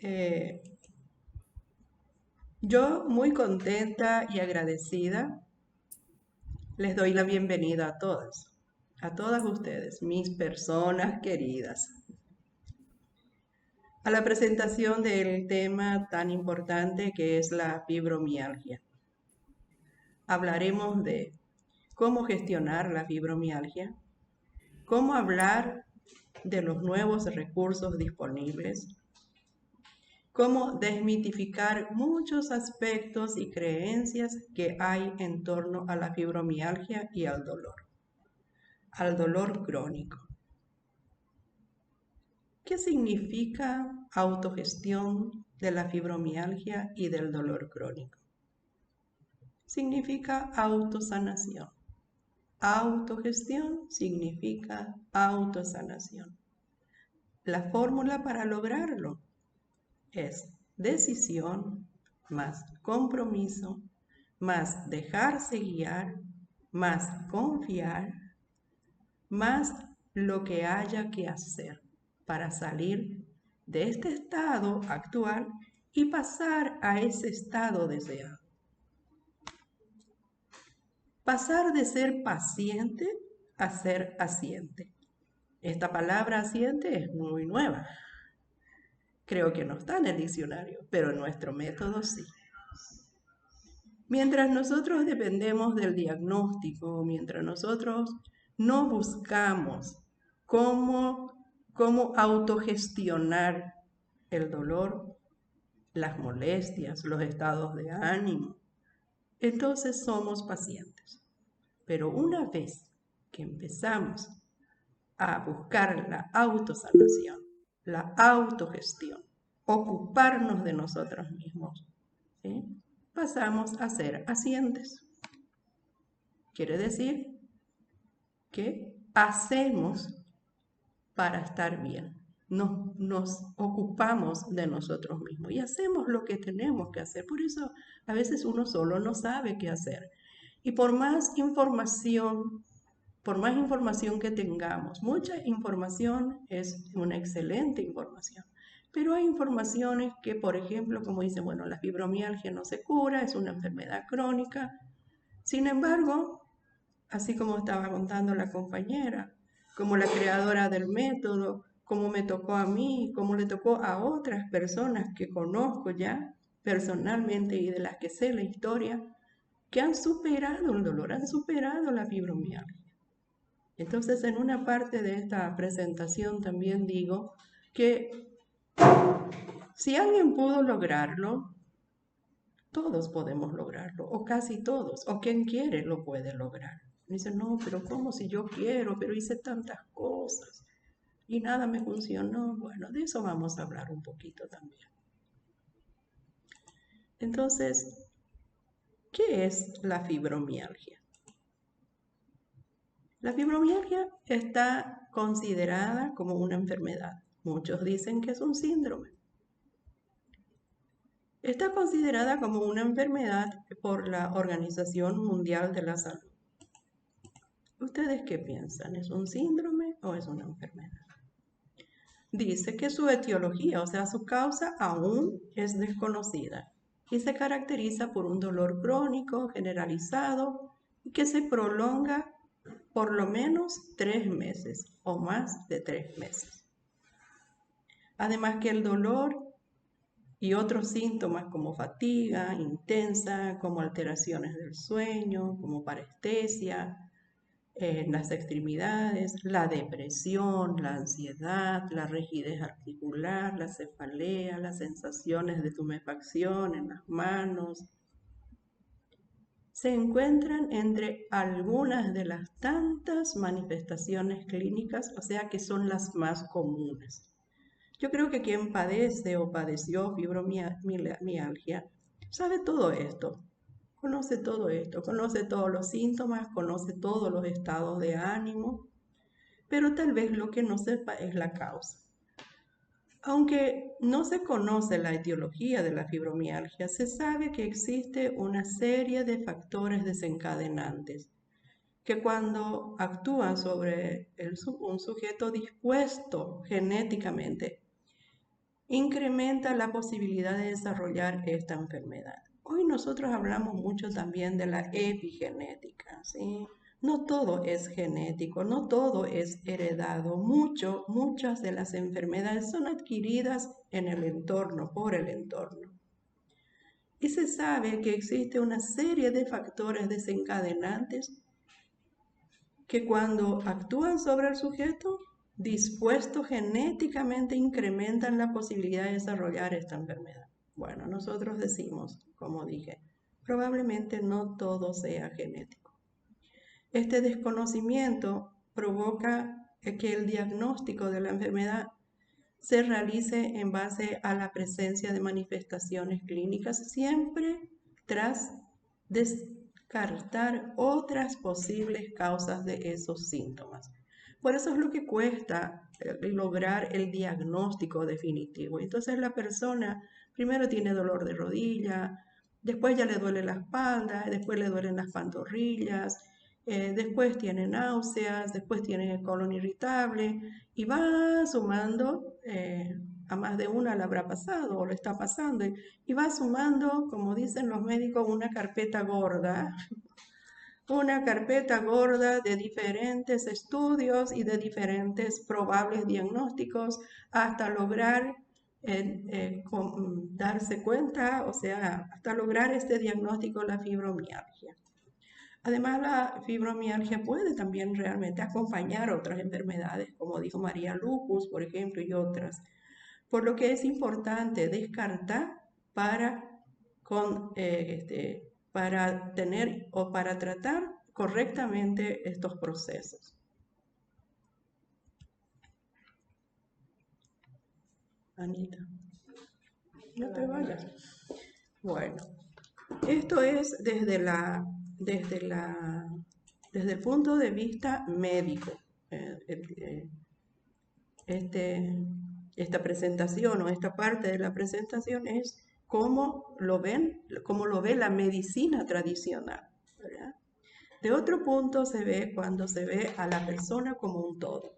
Eh, yo muy contenta y agradecida les doy la bienvenida a todas ustedes, mis personas queridas, a la presentación del tema tan importante que es la fibromialgia. Hablaremos de cómo gestionar la fibromialgia, cómo hablar de los nuevos recursos disponibles, cómo desmitificar muchos aspectos y creencias que hay en torno a la fibromialgia y al dolor crónico. ¿Qué significa autogestión de la fibromialgia y del dolor crónico? Significa autosanación. Autogestión significa autosanación. La fórmula para lograrlo es decisión más compromiso, más dejarse guiar, más confiar, más lo que haya que hacer para salir de este estado actual y pasar a ese estado deseado. Pasar de ser paciente a ser asiente. Esta palabra asiente es muy nueva. Creo que no está en el diccionario, pero en nuestro método sí. Mientras nosotros dependemos del diagnóstico, mientras nosotros no buscamos cómo autogestionar el dolor, las molestias, los estados de ánimo, entonces somos pacientes. Pero una vez que empezamos a buscar la autosanación, la autogestión, ocuparnos de nosotros mismos, ¿sí? Pasamos a ser asientes. Quiere decir que hacemos para estar bien. Nos ocupamos de nosotros mismos y hacemos lo que tenemos que hacer. Por eso a veces uno solo no sabe qué hacer. Y por más información que tengamos, mucha información es una excelente información. Pero hay informaciones que, por ejemplo, como dicen, bueno, la fibromialgia no se cura, es una enfermedad crónica. Sin embargo, así como estaba contando la compañera, como la creadora del método, como me tocó a mí, como le tocó a otras personas que conozco ya personalmente y de las que sé la historia, que han superado el dolor, han superado la fibromialgia. Entonces, en una parte de esta presentación también digo que si alguien pudo lograrlo, todos podemos lograrlo, o casi todos, o quien quiere lo puede lograr. Me dicen, no, pero ¿cómo si yo quiero? Pero hice tantas cosas y nada me funcionó. Bueno, de eso vamos a hablar un poquito también. Entonces, ¿qué es la fibromialgia? La fibromialgia está considerada como una enfermedad. Muchos dicen que es un síndrome. Está considerada como una enfermedad por la Organización Mundial de la Salud. ¿Ustedes qué piensan? ¿Es un síndrome o es una enfermedad? Dice que su etiología, o sea, su causa aún es desconocida y se caracteriza por un dolor crónico generalizado y que se prolonga por lo menos 3 meses o más de 3 meses. Además que el dolor y otros síntomas como fatiga intensa, como alteraciones del sueño, como parestesia en las extremidades, la depresión, la ansiedad, la rigidez articular, la cefalea, las sensaciones de tumefacción en las manos, se encuentran entre algunas de las tantas manifestaciones clínicas, o sea que son las más comunes. Yo creo que quien padece o padeció fibromialgia sabe todo esto, conoce todo esto, conoce todos los síntomas, conoce todos los estados de ánimo, pero tal vez lo que no sepa es la causa. Aunque no se conoce la etiología de la fibromialgia, se sabe que existe una serie de factores desencadenantes que cuando actúan sobre un sujeto dispuesto genéticamente incrementa la posibilidad de desarrollar esta enfermedad. Hoy nosotros hablamos mucho también de la epigenética, ¿sí? No todo es genético, no todo es heredado. Muchas de las enfermedades son adquiridas en el entorno, por el entorno. Y se sabe que existe una serie de factores desencadenantes que cuando actúan sobre el sujeto, dispuestos genéticamente incrementan la posibilidad de desarrollar esta enfermedad. Bueno, nosotros decimos, como dije, probablemente no todo sea genético. Este desconocimiento provoca que el diagnóstico de la enfermedad se realice en base a la presencia de manifestaciones clínicas, siempre tras descartar otras posibles causas de esos síntomas. Por eso es lo que cuesta lograr el diagnóstico definitivo. Entonces la persona primero tiene dolor de rodilla, después ya le duele la espalda, después le duelen las pantorrillas, después tiene náuseas, después tiene el colon irritable y va sumando, a más de una le habrá pasado o le está pasando, y va sumando, como dicen los médicos, una carpeta gorda de diferentes estudios y de diferentes probables diagnósticos hasta lograr darse cuenta, o sea, hasta lograr este diagnóstico, la fibromialgia. Además, la fibromialgia puede también realmente acompañar otras enfermedades, como dijo María, lupus, por ejemplo, y otras. Por lo que es importante descartar para tener o para tratar correctamente estos procesos. Anita, no te vayas. Bueno, esto es desde el punto de vista médico. Esta presentación o esta parte de la presentación es cómo lo ve la medicina tradicional, ¿verdad? De otro punto se ve cuando se ve a la persona como un todo,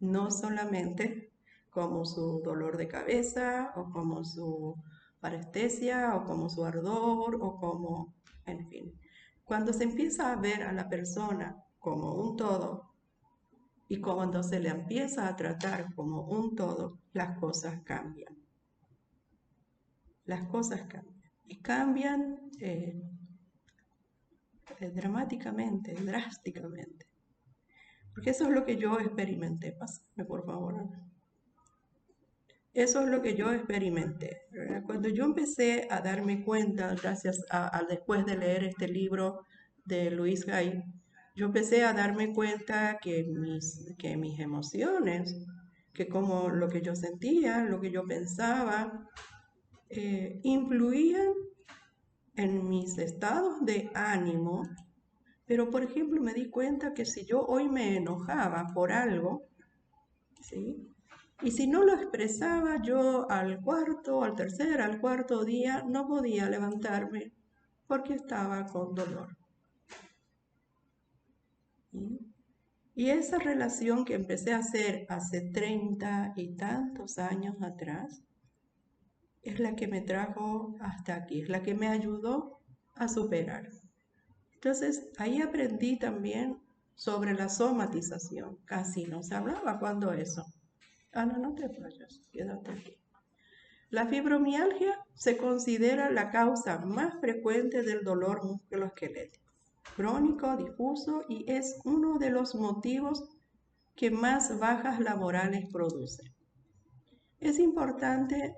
no solamente como su dolor de cabeza o como su parestesia o como su ardor o como, en fin. Cuando se empieza a ver a la persona como un todo y cuando se le empieza a tratar como un todo, las cosas cambian. Las cosas cambian. Y cambian dramáticamente, drásticamente. Porque eso es lo que yo experimenté. Pásame, por favor, Ana. Eso es lo que yo experimenté, ¿verdad? Cuando yo empecé a darme cuenta, gracias a después de leer este libro de Luis Hay, yo empecé a darme cuenta que mis emociones, que como lo que yo sentía, lo que yo pensaba, influían en mis estados de ánimo. Pero, por ejemplo, me di cuenta que si yo hoy me enojaba por algo, ¿sí? Y si no lo expresaba, yo al cuarto día no podía levantarme porque estaba con dolor. ¿Sí? Y esa relación que empecé a hacer hace 30 y tantos años atrás es la que me trajo hasta aquí, es la que me ayudó a superar. Entonces, ahí aprendí también sobre la somatización. Casi no se hablaba cuando eso. Ana, no te vayas, quédate aquí. La fibromialgia se considera la causa más frecuente del dolor musculoesquelético, crónico, difuso, y es uno de los motivos que más bajas laborales produce. Es importante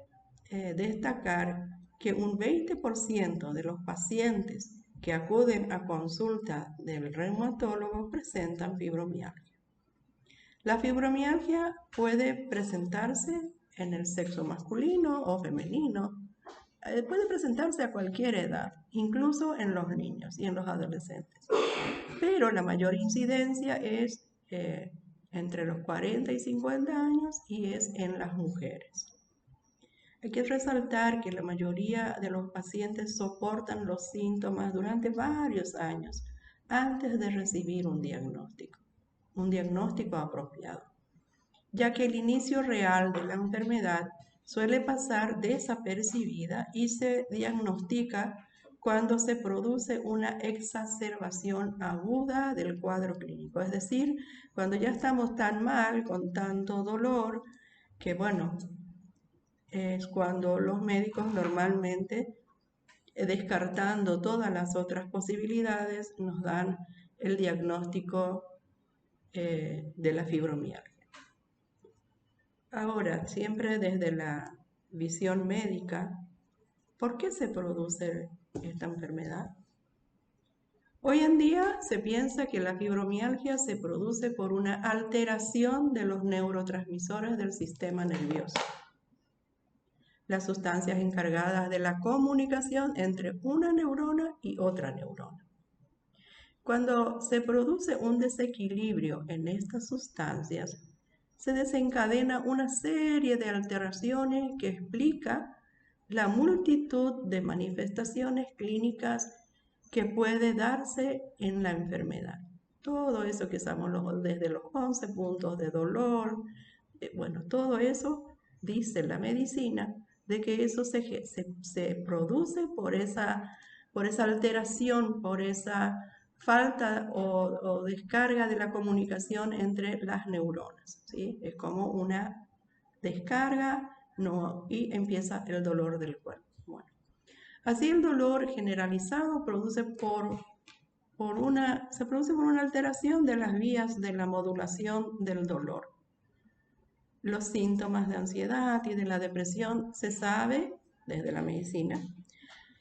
destacar que un 20% de los pacientes que acuden a consulta del reumatólogo presentan fibromialgia. La fibromialgia puede presentarse en el sexo masculino o femenino, puede presentarse a cualquier edad, incluso en los niños y en los adolescentes. Pero la mayor incidencia es entre los 40 y 50 años y es en las mujeres. Hay que resaltar que la mayoría de los pacientes soportan los síntomas durante varios años antes de recibir un diagnóstico apropiado, ya que el inicio real de la enfermedad suele pasar desapercibida y se diagnostica cuando se produce una exacerbación aguda del cuadro clínico, es decir, cuando ya estamos tan mal, con tanto dolor, que bueno, es cuando los médicos normalmente, descartando todas las otras posibilidades, nos dan el diagnóstico de la fibromialgia. Ahora, siempre desde la visión médica, ¿por qué se produce esta enfermedad? Hoy en día se piensa que la fibromialgia se produce por una alteración de los neurotransmisores del sistema nervioso, las sustancias encargadas de la comunicación entre una neurona y otra neurona. Cuando se produce un desequilibrio en estas sustancias, se desencadena una serie de alteraciones que explica la multitud de manifestaciones clínicas que puede darse en la enfermedad. Todo eso que sabemos desde los 11 puntos de dolor, bueno, todo eso dice la medicina de que eso se produce por esa alteración, por esa falta o descarga de la comunicación entre las neuronas, ¿sí? Es como una descarga y empieza el dolor del cuerpo. Bueno, así el dolor generalizado se produce por una alteración de las vías de la modulación del dolor. Los síntomas de ansiedad y de la depresión se sabe desde la medicina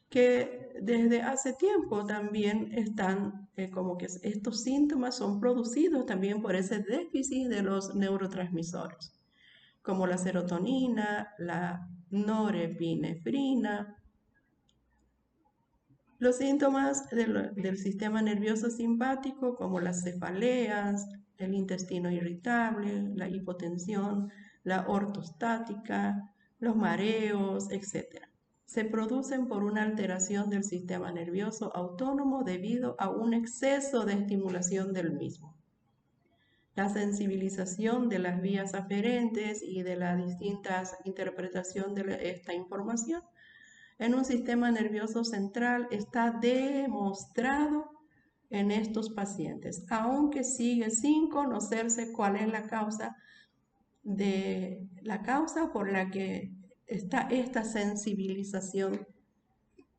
que desde hace tiempo también están como que estos síntomas son producidos también por ese déficit de los neurotransmisores, como la serotonina, la norepinefrina. Los síntomas del sistema nervioso simpático, como las cefaleas, el intestino irritable, la hipotensión, la ortostática, los mareos, etc. Se producen por una alteración del sistema nervioso autónomo debido a un exceso de estimulación del mismo. La sensibilización de las vías aferentes y de la distinta interpretación de esta información en un sistema nervioso central está demostrado en estos pacientes, aunque sigue sin conocerse cuál es la causa por la que está esta sensibilización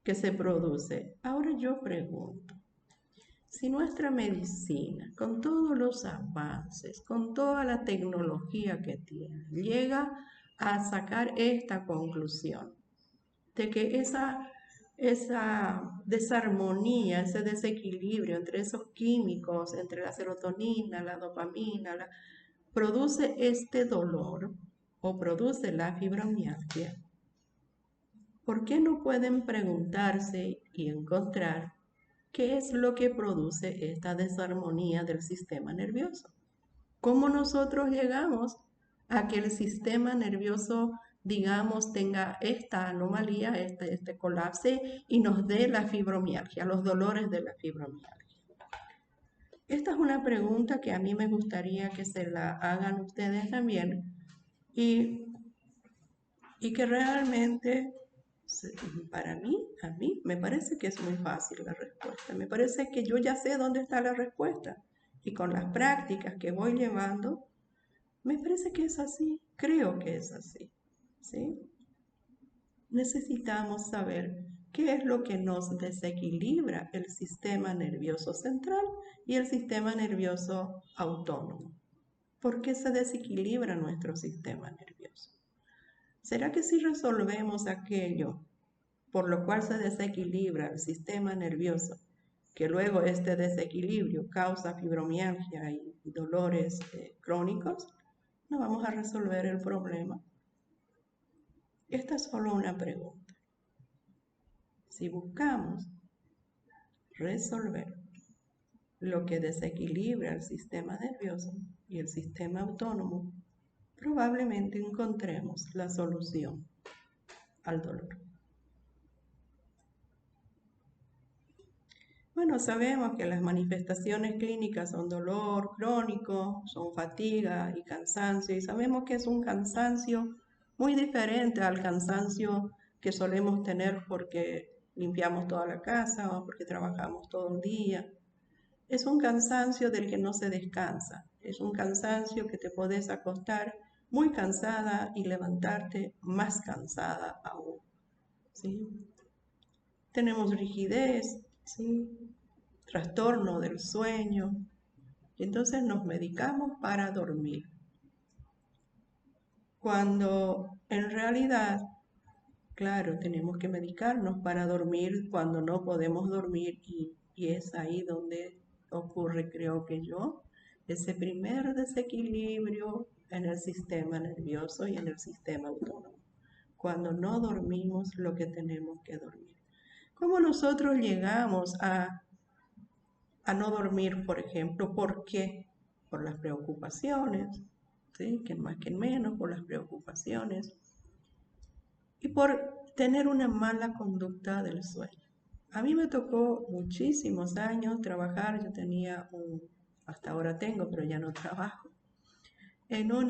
que se produce. Ahora yo pregunto, si nuestra medicina, con todos los avances, con toda la tecnología que tiene, llega a sacar esta conclusión de que esa desarmonía, ese desequilibrio entre esos químicos, entre la serotonina, la dopamina, produce este dolor o produce la fibromialgia, ¿por qué no pueden preguntarse y encontrar qué es lo que produce esta desarmonía del sistema nervioso? ¿Cómo nosotros llegamos a que el sistema nervioso, digamos, tenga esta anomalía, este colapse y nos dé la fibromialgia, los dolores de la fibromialgia? Esta es una pregunta que a mí me gustaría que se la hagan ustedes también y que realmente, para mí, a mí me parece que es muy fácil la respuesta. Me parece que yo ya sé dónde está la respuesta y con las prácticas que voy llevando, me parece que es así, creo que es así, ¿sí? Necesitamos saber qué es lo que nos desequilibra el sistema nervioso central y el sistema nervioso autónomo. ¿Por qué se desequilibra nuestro sistema nervioso? ¿Será que si resolvemos aquello por lo cual se desequilibra el sistema nervioso, que luego este desequilibrio causa fibromialgia y dolores crónicos, no vamos a resolver el problema? Esta es solo una pregunta. Si buscamos resolver lo que desequilibra el sistema nervioso y el sistema autónomo, probablemente encontremos la solución al dolor. Bueno, sabemos que las manifestaciones clínicas son dolor crónico, son fatiga y cansancio, y sabemos que es un cansancio muy diferente al cansancio que solemos tener porque limpiamos toda la casa o porque trabajamos todo el día. Es un cansancio del que no se descansa. Es un cansancio que te podés acostar muy cansada y levantarte más cansada aún, ¿sí? Tenemos rigidez, ¿sí? Trastorno del sueño. Entonces nos medicamos para dormir. Cuando en realidad, claro, tenemos que medicarnos para dormir cuando no podemos dormir y es ahí donde ocurre, creo que yo, ese primer desequilibrio en el sistema nervioso y en el sistema autónomo, cuando no dormimos lo que tenemos que dormir. ¿Cómo nosotros llegamos a no dormir, por ejemplo? ¿Por qué? Por las preocupaciones, ¿sí? Que más que menos, por las preocupaciones y por tener una mala conducta del sueño. A mí me tocó muchísimos años trabajar, yo tenía hasta ahora tengo, pero ya no trabajo, en un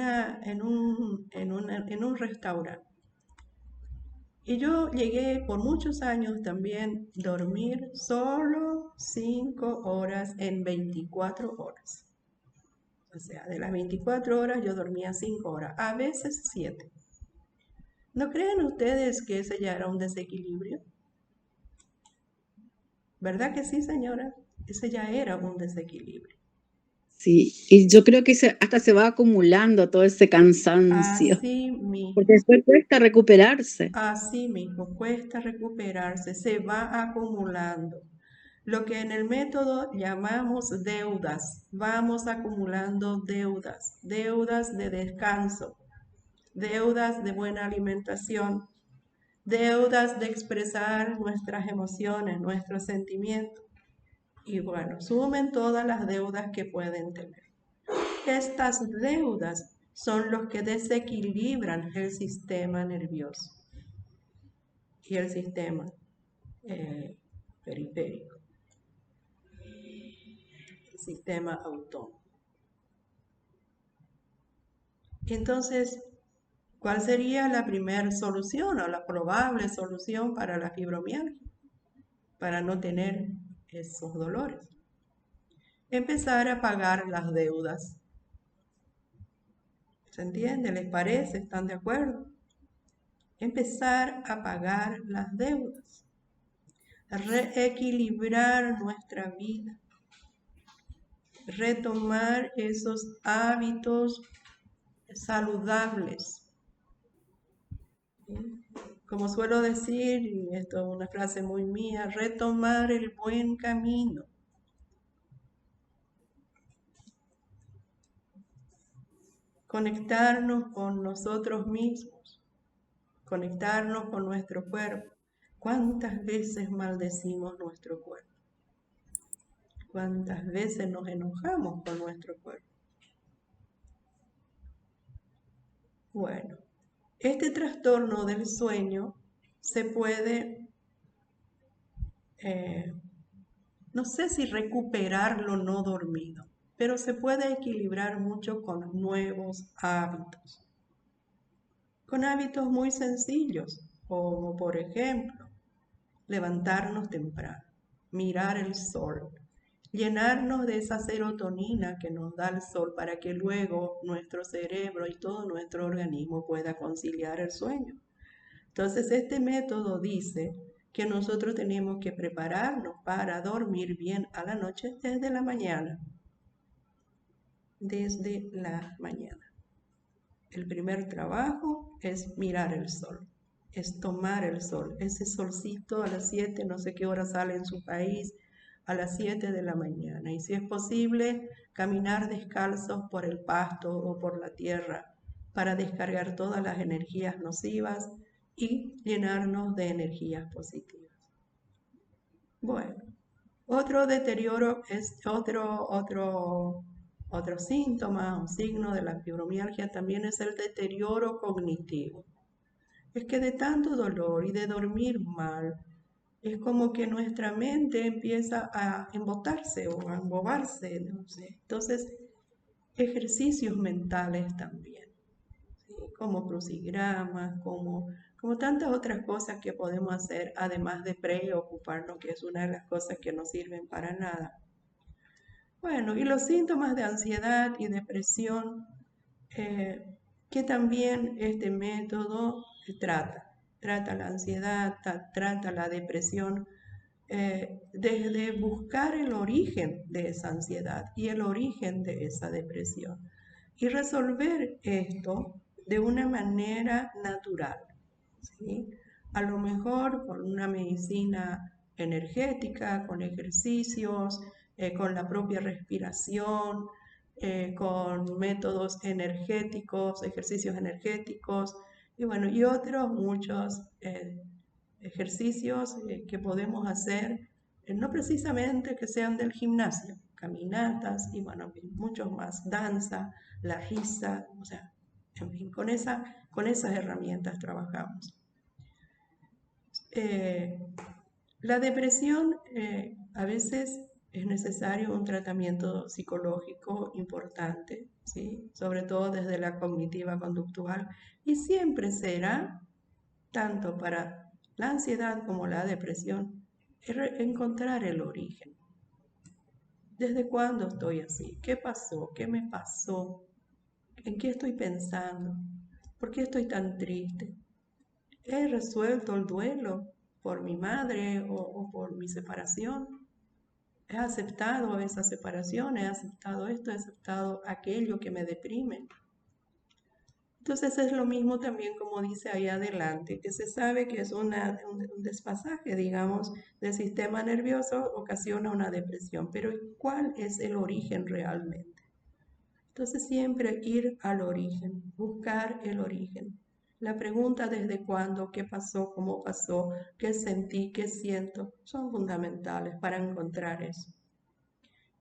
restaurante. Y yo llegué por muchos años también a dormir solo 5 horas en 24 horas. O sea, de las 24 horas yo dormía 5 horas, a veces 7. ¿No creen ustedes que ese ya era un desequilibrio? ¿Verdad que sí, señora? Ese ya era un desequilibrio. Sí, y yo creo que hasta se va acumulando todo ese cansancio, Así mismo. porque después cuesta recuperarse. Así mismo, cuesta recuperarse, se va acumulando. Lo que en el método llamamos deudas, vamos acumulando deudas, deudas de descanso, deudas de buena alimentación, deudas de expresar nuestras emociones, nuestros sentimientos. Y bueno, sumen todas las deudas que pueden tener. Estas deudas son los que desequilibran el sistema nervioso y el sistema periférico, el sistema autónomo. Entonces, ¿cuál sería la primera solución o la probable solución para la fibromialgia? Para no tener esos dolores. Empezar a pagar las deudas. ¿Se entiende? ¿Les parece? ¿Están de acuerdo? Empezar a pagar las deudas. Reequilibrar nuestra vida. Retomar esos hábitos saludables. Como suelo decir, y esto es una frase muy mía, retomar el buen camino. Conectarnos con nosotros mismos, conectarnos con nuestro cuerpo. ¿Cuántas veces maldecimos nuestro cuerpo? ¿Cuántas veces nos enojamos con nuestro cuerpo? Bueno, este trastorno del sueño se puede, no sé si recuperar lo no dormido, pero se puede equilibrar mucho con nuevos hábitos. Con hábitos muy sencillos, como por ejemplo, levantarnos temprano, mirar el sol, llenarnos de esa serotonina que nos da el sol para que luego nuestro cerebro y todo nuestro organismo pueda conciliar el sueño. Entonces, este método dice que nosotros tenemos que prepararnos para dormir bien a la noche desde la mañana. Desde la mañana. El primer trabajo es mirar el sol, es tomar el sol. Ese solcito a las 7, no sé qué hora sale en su país, a las 7 de la mañana. Y si es posible, caminar descalzos por el pasto o por la tierra para descargar todas las energías nocivas y llenarnos de energías positivas. Bueno, otro deterioro es otro síntoma o signo de la fibromialgia también es el deterioro cognitivo. Es que de tanto dolor y de dormir mal, es como que nuestra mente empieza a embotarse o a embobarse, no sé. Entonces, ejercicios mentales también. ¿sí? Como crucigramas, como tantas otras cosas que podemos hacer, además de preocuparnos, que es una de las cosas que no sirven para nada. Bueno, y los síntomas de ansiedad y depresión, que también este método trata la ansiedad, trata la depresión, desde buscar el origen de esa ansiedad y el origen de esa depresión y resolver esto de una manera natural, ¿sí? A lo mejor con una medicina energética, con ejercicios, con la propia respiración, con métodos energéticos, ejercicios energéticos, y bueno, y otros muchos ejercicios que podemos hacer, no precisamente que sean del gimnasio, caminatas y bueno, muchos más, danza, la risa, o sea, en fin, con esas herramientas trabajamos. La depresión, a veces es necesario un tratamiento psicológico importante, ¿sí? Sobre todo desde la cognitiva conductual, y siempre será, tanto para la ansiedad como la depresión, encontrar el origen. ¿Desde cuándo estoy así? ¿Qué pasó? ¿Qué me pasó? ¿En qué estoy pensando? ¿Por qué estoy tan triste? ¿He resuelto el duelo por mi madre o por mi separación? ¿He aceptado esa separación? ¿He aceptado esto? ¿He aceptado aquello que me deprime? Entonces es lo mismo también como dice ahí adelante, que se sabe que es un desfasaje, digamos, del sistema nervioso ocasiona una depresión, pero ¿cuál es el origen realmente? Entonces siempre ir al origen, buscar el origen. La pregunta desde cuándo, qué pasó, cómo pasó, qué sentí, qué siento, son fundamentales para encontrar eso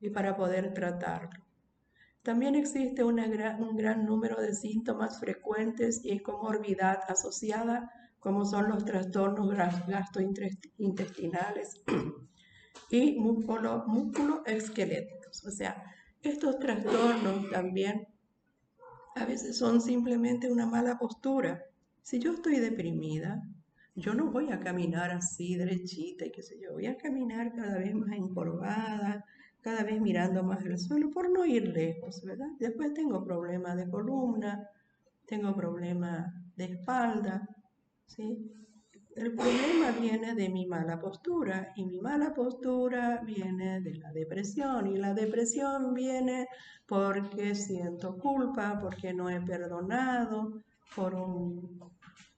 y para poder tratarlo. También existe un gran número de síntomas frecuentes y comorbilidad asociada, como son los trastornos gastrointestinales y músculo-esqueléticos. O sea, estos trastornos también a veces son simplemente una mala postura. Si yo estoy deprimida, yo no voy a caminar así derechita y qué sé yo, voy a caminar cada vez más encorvada, cada vez mirando más el suelo por no ir lejos, ¿verdad? Después tengo problemas de columna, tengo problemas de espalda, ¿sí? El problema viene de mi mala postura y mi mala postura viene de la depresión y la depresión viene porque siento culpa, porque no he perdonado por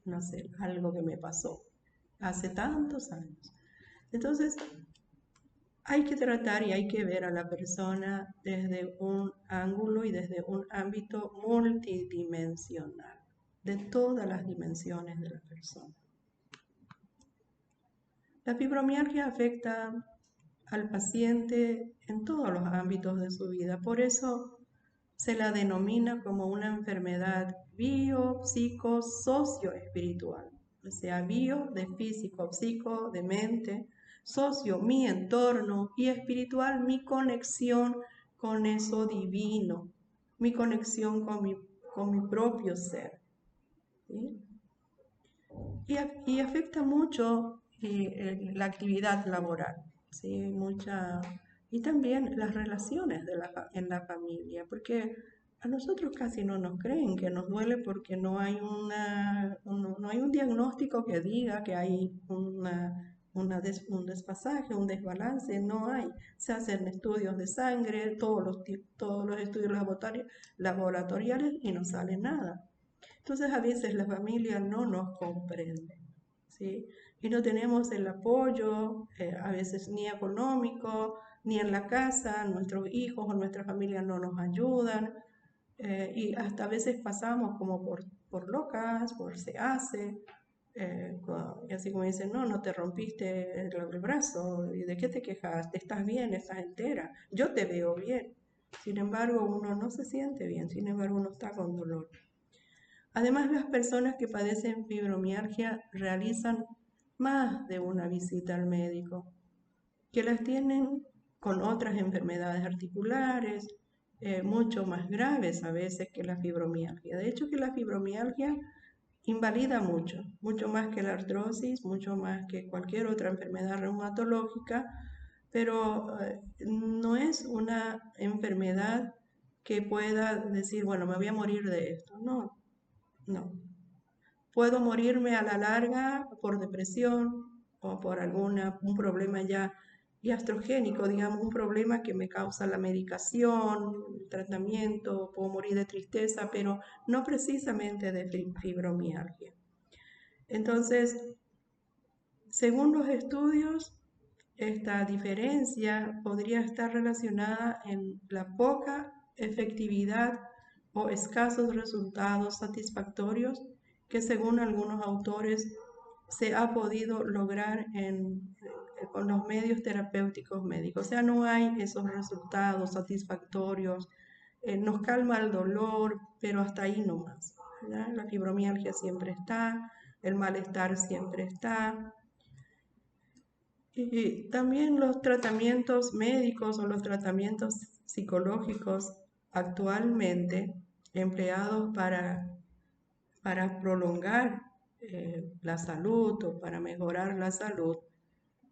no sé, algo que me pasó hace tantos años. Entonces, hay que tratar y hay que ver a la persona desde un ángulo y desde un ámbito multidimensional, de todas las dimensiones de la persona. La fibromialgia afecta al paciente en todos los ámbitos de su vida, por eso se la denomina como una enfermedad bio, psico, socio-espiritual. O sea, bio de físico, psico de mente, socio mi entorno y espiritual mi conexión con eso divino, mi conexión con mi propio ser. ¿Sí? Y afecta mucho la actividad laboral, ¿sí? Y también las relaciones en la familia, porque a nosotros casi no nos creen que nos duele porque no hay no hay un diagnóstico que diga que hay un desfasaje, un desbalance, no hay. Se hacen estudios de sangre, todos los estudios laboratoriales y no sale nada. Entonces a veces la familia no nos comprende, ¿sí? Y no tenemos el apoyo, a veces ni económico, ni en la casa, nuestros hijos o nuestra familia no nos ayudan, y hasta a veces pasamos como por locas, por se hace, y así como dicen, no, no te rompiste el brazo, ¿y de qué te quejas? ¿Estás bien? ¿Estás entera? Yo te veo bien. Sin embargo, uno no se siente bien, sin embargo, uno está con dolor. Además, las personas que padecen fibromialgia realizan más de una visita al médico, que las tienen con otras enfermedades articulares, mucho más graves a veces que la fibromialgia. De hecho, que la fibromialgia invalida mucho, mucho más que la artrosis, mucho más que cualquier otra enfermedad reumatológica, pero no es una enfermedad que pueda decir, bueno, me voy a morir de esto. No, no. Puedo morirme a la larga por depresión o por un problema ya iatrogénico, digamos, un problema que me causa la medicación, el tratamiento, puedo morir de tristeza, pero no precisamente de fibromialgia. Entonces, según los estudios, esta diferencia podría estar relacionada en la poca efectividad o escasos resultados satisfactorios que según algunos autores se ha podido lograr con los medios terapéuticos médicos. O sea, no hay esos resultados satisfactorios, nos calma el dolor, pero hasta ahí nomás, ¿verdad? La fibromialgia siempre está, el malestar siempre está. Y también los tratamientos médicos o los tratamientos psicológicos actualmente empleados para prolongar la salud o para mejorar la salud,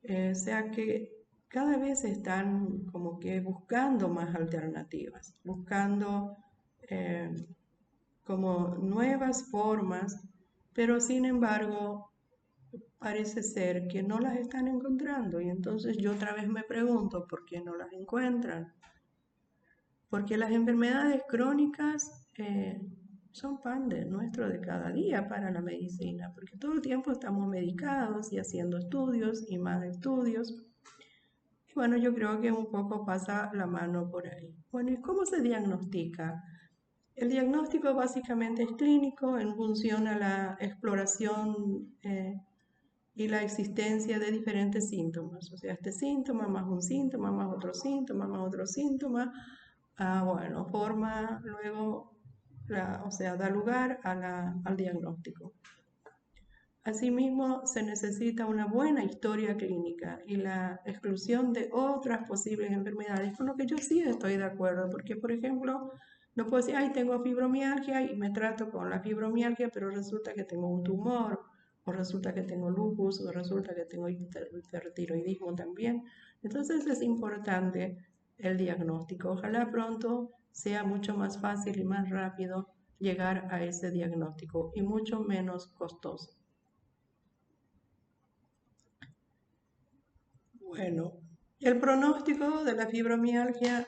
o sea que cada vez están como que buscando más alternativas, buscando como nuevas formas, pero sin embargo parece ser que no las están encontrando y entonces yo otra vez me pregunto por qué no las encuentran. Porque las enfermedades crónicas son pan de nuestro de cada día para la medicina, porque todo el tiempo estamos medicados y haciendo estudios y más estudios. Y bueno, yo creo que un poco pasa la mano por ahí. Bueno, ¿y cómo se diagnostica? El diagnóstico básicamente es clínico en función a la exploración y la existencia de diferentes síntomas. O sea, este síntoma más un síntoma, más otro síntoma, más otro síntoma, bueno, forma luego, o sea, da lugar al diagnóstico. Asimismo, se necesita una buena historia clínica y la exclusión de otras posibles enfermedades, con lo que yo sí estoy de acuerdo, porque, por ejemplo, no puedo decir, ay, tengo fibromialgia y me trato con la fibromialgia, pero resulta que tengo un tumor, o resulta que tengo lupus, o resulta que tengo hipertiroidismo también. Entonces es importante el diagnóstico. Ojalá pronto sea mucho más fácil y más rápido llegar a ese diagnóstico y mucho menos costoso. Bueno, el pronóstico de la fibromialgia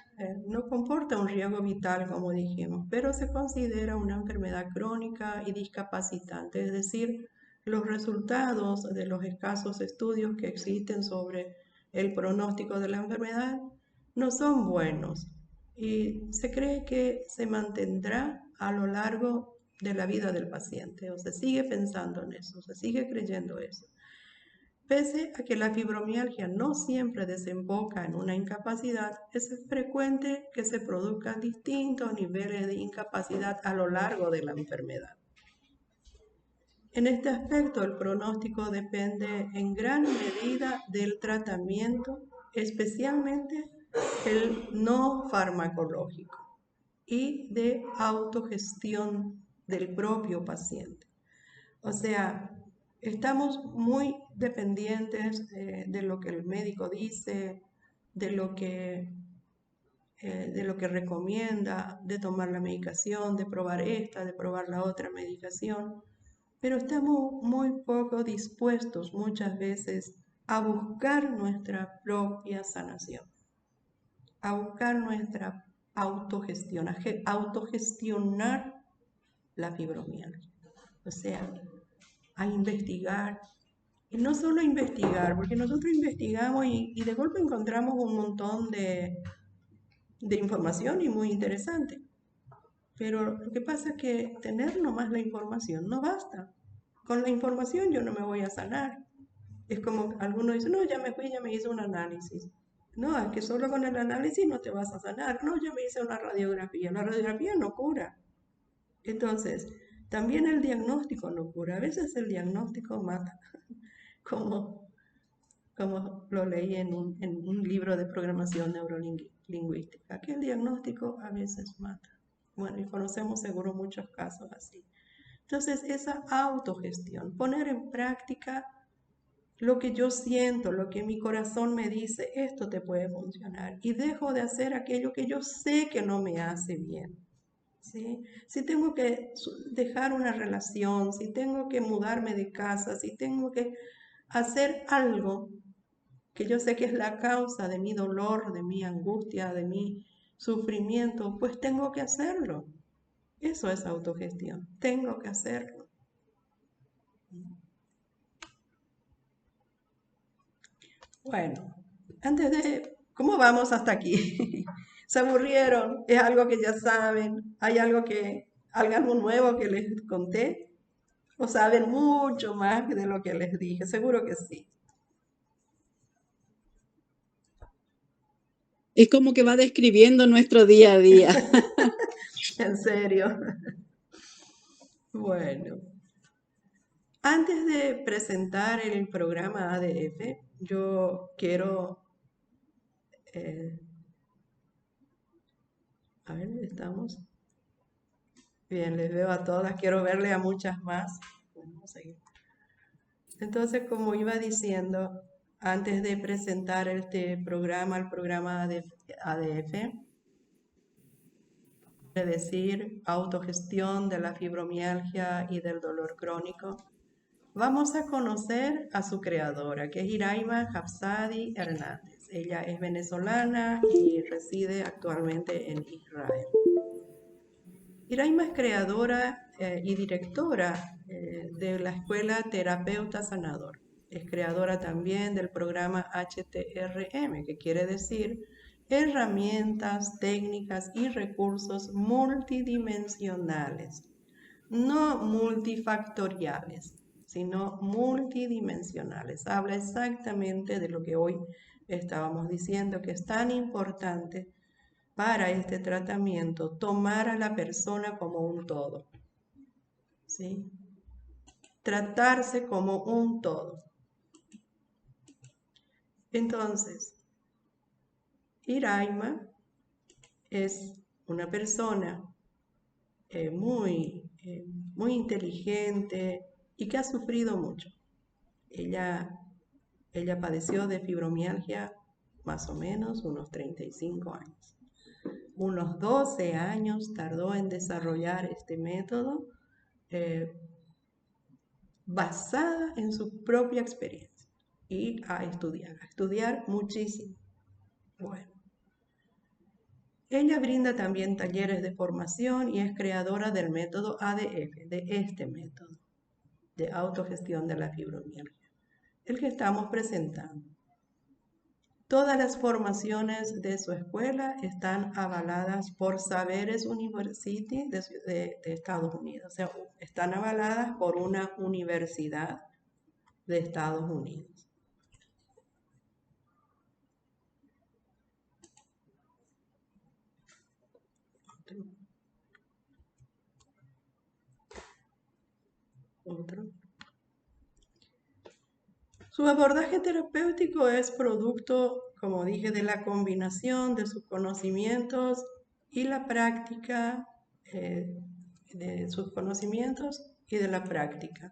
no comporta un riesgo vital, como dijimos, pero se considera una enfermedad crónica y discapacitante, es decir, los resultados de los escasos estudios que existen sobre el pronóstico de la enfermedad no son buenos y se cree que se mantendrá a lo largo de la vida del paciente, o se sigue pensando en eso, se sigue creyendo eso. Pese a que la fibromialgia no siempre desemboca en una incapacidad, es frecuente que se produzcan distintos niveles de incapacidad a lo largo de la enfermedad. En este aspecto, el pronóstico depende en gran medida del tratamiento, especialmente el no farmacológico, y de autogestión del propio paciente. O sea, estamos muy dependientes de lo que el médico dice, de lo que recomienda, de tomar la medicación, de probar esta, de probar la otra medicación, pero estamos muy poco dispuestos muchas veces a buscar nuestra propia sanación, a buscar nuestra autogestión, a autogestionar la fibromialgia. O sea, a investigar. Y no solo investigar, porque nosotros investigamos y de golpe encontramos un montón de información y muy interesante. Pero lo que pasa es que tener nomás la información no basta. Con la información yo no me voy a sanar. Es como algunos dicen, no, ya me fui, ya me hice un análisis. No, es que solo con el análisis no te vas a sanar. No, ya me hice una radiografía. La radiografía no cura. Entonces, también el diagnóstico no cura. A veces el diagnóstico mata. Como como lo leí en un libro de programación neurolingüística, que el diagnóstico a veces mata. Bueno, y conocemos seguro muchos casos así. Entonces, esa autogestión, poner en práctica lo que yo siento, lo que mi corazón me dice, esto te puede funcionar. Y dejo de hacer aquello que yo sé que no me hace bien. ¿Sí? Si tengo que dejar una relación, si tengo que mudarme de casa, si tengo que hacer algo que yo sé que es la causa de mi dolor, de mi angustia, de mi sufrimiento, pues tengo que hacerlo. Eso es autogestión, tengo que hacerlo. Bueno, ¿cómo vamos hasta aquí? ¿Se aburrieron? ¿Es algo que ya saben? ¿Hay algo nuevo que les conté? ¿O saben mucho más de lo que les dije? Seguro que sí. Es como que va describiendo nuestro día a día. En serio. Bueno, antes de presentar el programa ADF, yo quiero... a ver, ¿estamos? Bien, les veo a todas, quiero verle a muchas más. Vamos a seguir. Entonces, como iba diciendo, antes de presentar este programa, el programa ADF, de decir autogestión de la fibromialgia y del dolor crónico, vamos a conocer a su creadora, que es Iraima Hafsadi Hernández. Ella es venezolana y reside actualmente en Israel. Iraima es creadora y directora de la Escuela Terapeuta Sanador. Es creadora también del programa HTRM, que quiere decir herramientas, técnicas y recursos multidimensionales, no multifactoriales, sino multidimensionales. Habla exactamente de lo que hoy estábamos diciendo, que es tan importante para este tratamiento tomar a la persona como un todo, ¿sí? Tratarse como un todo. Entonces, Iraima es una persona muy inteligente y que ha sufrido mucho. Ella padeció de fibromialgia más o menos unos 35 años. Unos 12 años tardó en desarrollar este método basada en su propia experiencia y a estudiar muchísimo. Bueno, ella brinda también talleres de formación y es creadora del método ADF, de este método de autogestión de la fibromialgia, el que estamos presentando. Todas las formaciones de su escuela están avaladas por Saberes University de Estados Unidos, o sea, están avaladas por una universidad de Estados Unidos. Otro. Su abordaje terapéutico es producto, como dije, de la combinación de sus conocimientos y la práctica, de sus conocimientos y de la práctica.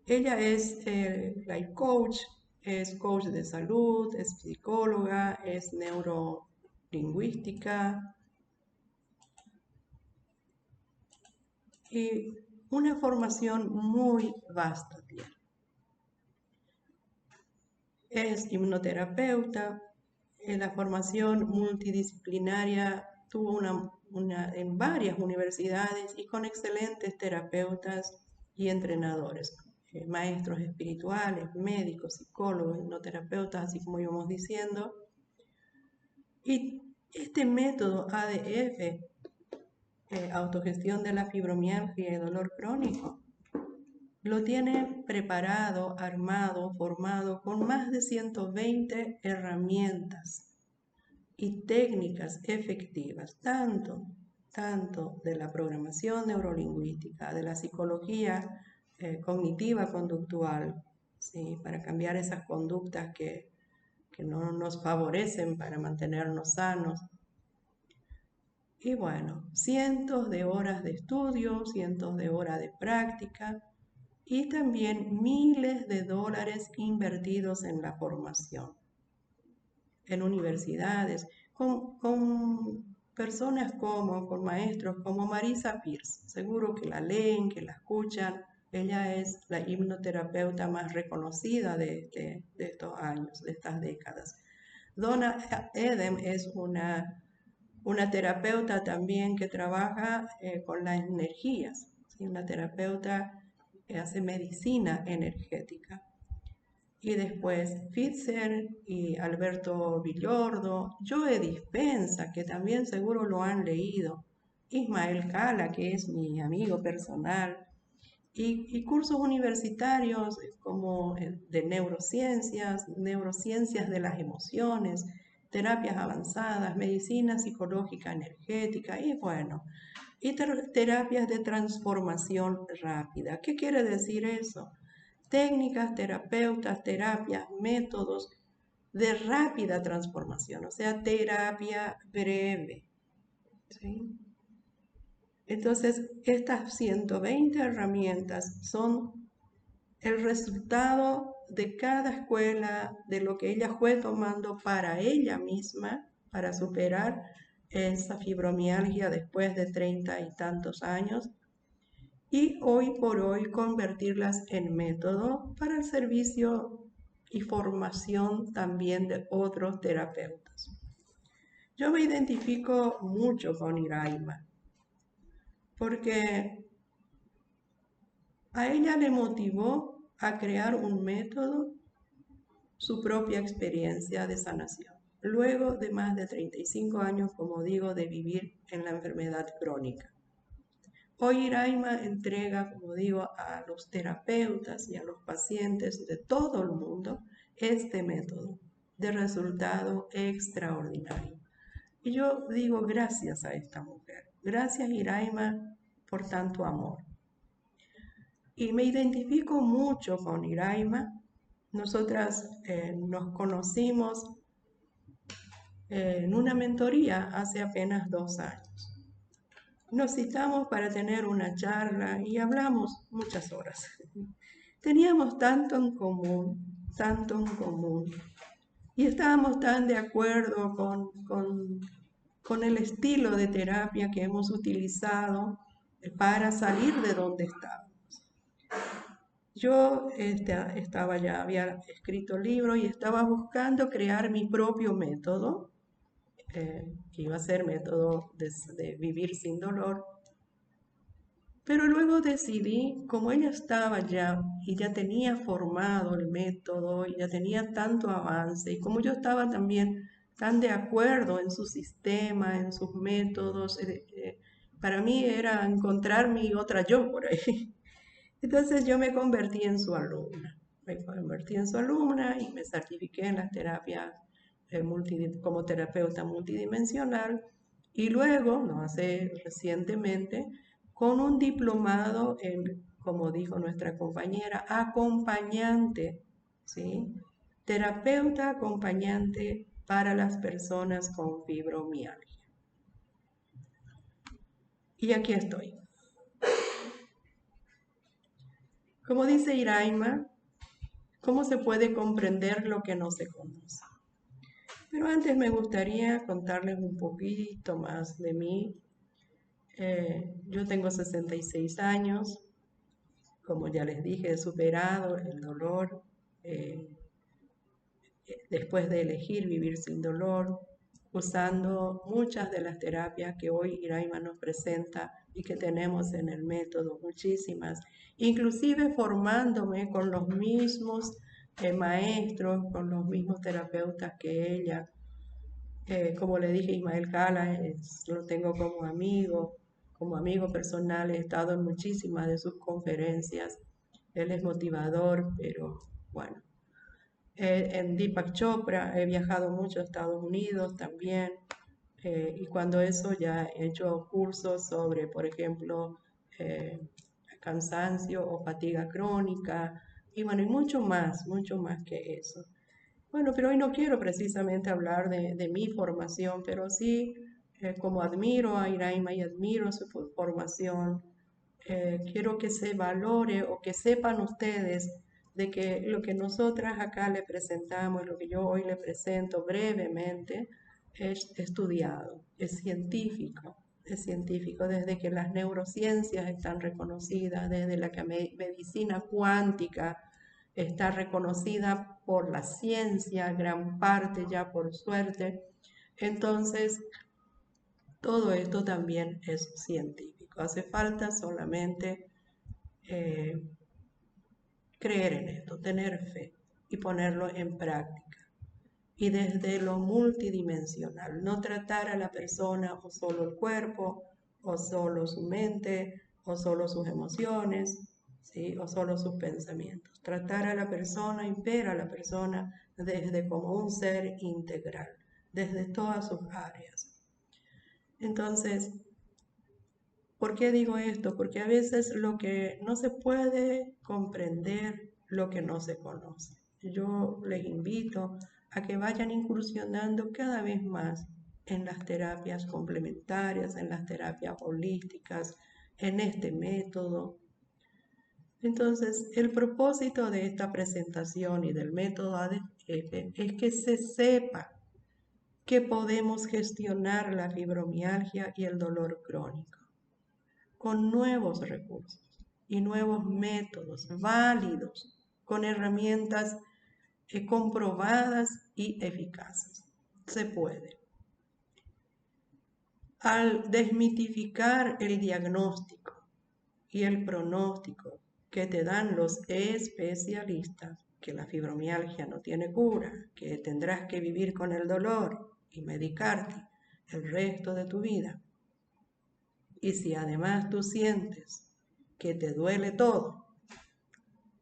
Ella es life coach, es coach de salud, es psicóloga, es neurolingüística y una formación muy vasta tiene. Es hipnoterapeuta, en la formación multidisciplinaria tuvo en varias universidades y con excelentes terapeutas y entrenadores, maestros espirituales, médicos, psicólogos, hipnoterapeutas, así como íbamos diciendo. Y este método ADF, autogestión de la fibromialgia y dolor crónico, lo tiene preparado, armado, formado con más de 120 herramientas y técnicas efectivas, tanto de la programación neurolingüística, de la psicología cognitiva conductual, ¿sí? Para cambiar esas conductas que no nos favorecen para mantenernos sanos. Y bueno, cientos de horas de estudio, cientos de horas de práctica y también miles de dólares invertidos en la formación, en universidades, con personas con maestros como Marisa Peers. Seguro que la leen, que la escuchan. Ella es la hipnoterapeuta más reconocida de estos años, de estas décadas. Donna Edem es una terapeuta también que trabaja con las energías, ¿sí? Una terapeuta que hace medicina energética. Y después Fitzer y Alberto Villordo, Joe Dispenza, que también seguro lo han leído, Ismael Cala, que es mi amigo personal, y cursos universitarios como de neurociencias, neurociencias de las emociones, terapias avanzadas, medicina psicológica energética y bueno, y terapias de transformación rápida. ¿Qué quiere decir eso? Técnicas, terapeutas, terapias, métodos de rápida transformación, o sea, terapia breve. ¿Sí? Entonces, estas 120 herramientas son el resultado de cada escuela, de lo que ella fue tomando para ella misma, para superar esa fibromialgia después de 30 y tantos años, y hoy por hoy convertirlas en método para el servicio y formación también de otros terapeutas. Yo me identifico mucho con Iraima, porque a ella le motivó a crear un método, su propia experiencia de sanación, luego de más de 35 años, como digo, de vivir en la enfermedad crónica. Hoy Iraima entrega, como digo, a los terapeutas y a los pacientes de todo el mundo este método de resultado extraordinario. Y yo digo gracias a esta mujer, gracias Iraima por tanto amor. Y me identifico mucho con Iraima. Nosotras nos conocimos en una mentoría hace apenas 2 años. Nos citamos para tener una charla y hablamos muchas horas. Teníamos tanto en común, y estábamos tan de acuerdo con el estilo de terapia que hemos utilizado para salir de donde estábamos. Yo había escrito libros y estaba buscando crear mi propio método, que iba a ser método de vivir sin dolor. Pero luego decidí, como ella estaba ya y ya tenía formado el método y ya tenía tanto avance, y como yo estaba también tan de acuerdo en su sistema, en sus métodos, para mí era encontrar mi otra yo por ahí. Entonces yo me convertí en su alumna. Me convertí en su alumna y me certifiqué en las terapias como terapeuta multidimensional. Y luego, no hace recientemente, con un diplomado en, como dijo nuestra compañera, acompañante, ¿sí? Terapeuta acompañante para las personas con fibromialgia. Y aquí estoy. Como dice Iraima, ¿cómo se puede comprender lo que no se conoce? Pero antes me gustaría contarles un poquito más de mí. Yo tengo 66 años, como ya les dije, he superado el dolor después de elegir vivir sin dolor, usando muchas de las terapias que hoy Iraima nos presenta y que tenemos en el método, muchísimas, inclusive formándome con los mismos maestros, con los mismos terapeutas que ella. Como le dije, Ismael Cala, lo tengo como amigo personal, he estado en muchísimas de sus conferencias, él es motivador, pero bueno. En Deepak Chopra he viajado mucho a Estados Unidos también, y cuando eso ya he hecho cursos sobre, por ejemplo, cansancio o fatiga crónica, Y bueno, y mucho más que eso. Bueno, pero hoy no quiero precisamente hablar de mi formación, pero sí, como admiro a Iraima y admiro su formación, quiero que se valore o que sepan ustedes de que lo que nosotras acá le presentamos, lo que yo hoy le presento brevemente, es estudiado, es científico desde que las neurociencias están reconocidas, desde la que medicina cuántica está reconocida por la ciencia, gran parte ya por suerte. Entonces, todo esto también es científico. Hace falta solamente eh, creer en esto, tener fe y ponerlo en práctica. Y desde lo multidimensional, no tratar a la persona o solo el cuerpo, o solo su mente, o solo sus emociones, ¿sí? O solo sus pensamientos. Tratar a la persona y ver a la persona desde como un ser integral, desde todas sus áreas. Entonces, ¿por qué digo esto? Porque a veces lo que no se puede comprender, lo que no se conoce. Yo les invito a que vayan incursionando cada vez más en las terapias complementarias, en las terapias holísticas, en este método. Entonces, el propósito de esta presentación y del método ADF es que se sepa que podemos gestionar la fibromialgia y el dolor crónico con nuevos recursos y nuevos métodos válidos, con herramientas comprobadas y eficaces. Se puede. Al desmitificar el diagnóstico y el pronóstico que te dan los especialistas, que la fibromialgia no tiene cura, que tendrás que vivir con el dolor y medicarte el resto de tu vida, y si además tú sientes que te duele todo,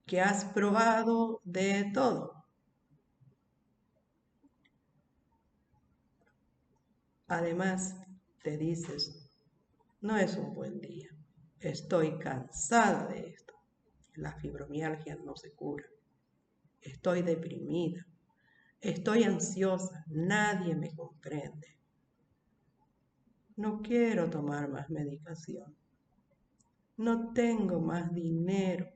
que has probado de todo, además te dices, no es un buen día, estoy cansada de esto, la fibromialgia no se cura, estoy deprimida, estoy ansiosa, nadie me comprende, no quiero tomar más medicación, no tengo más dinero,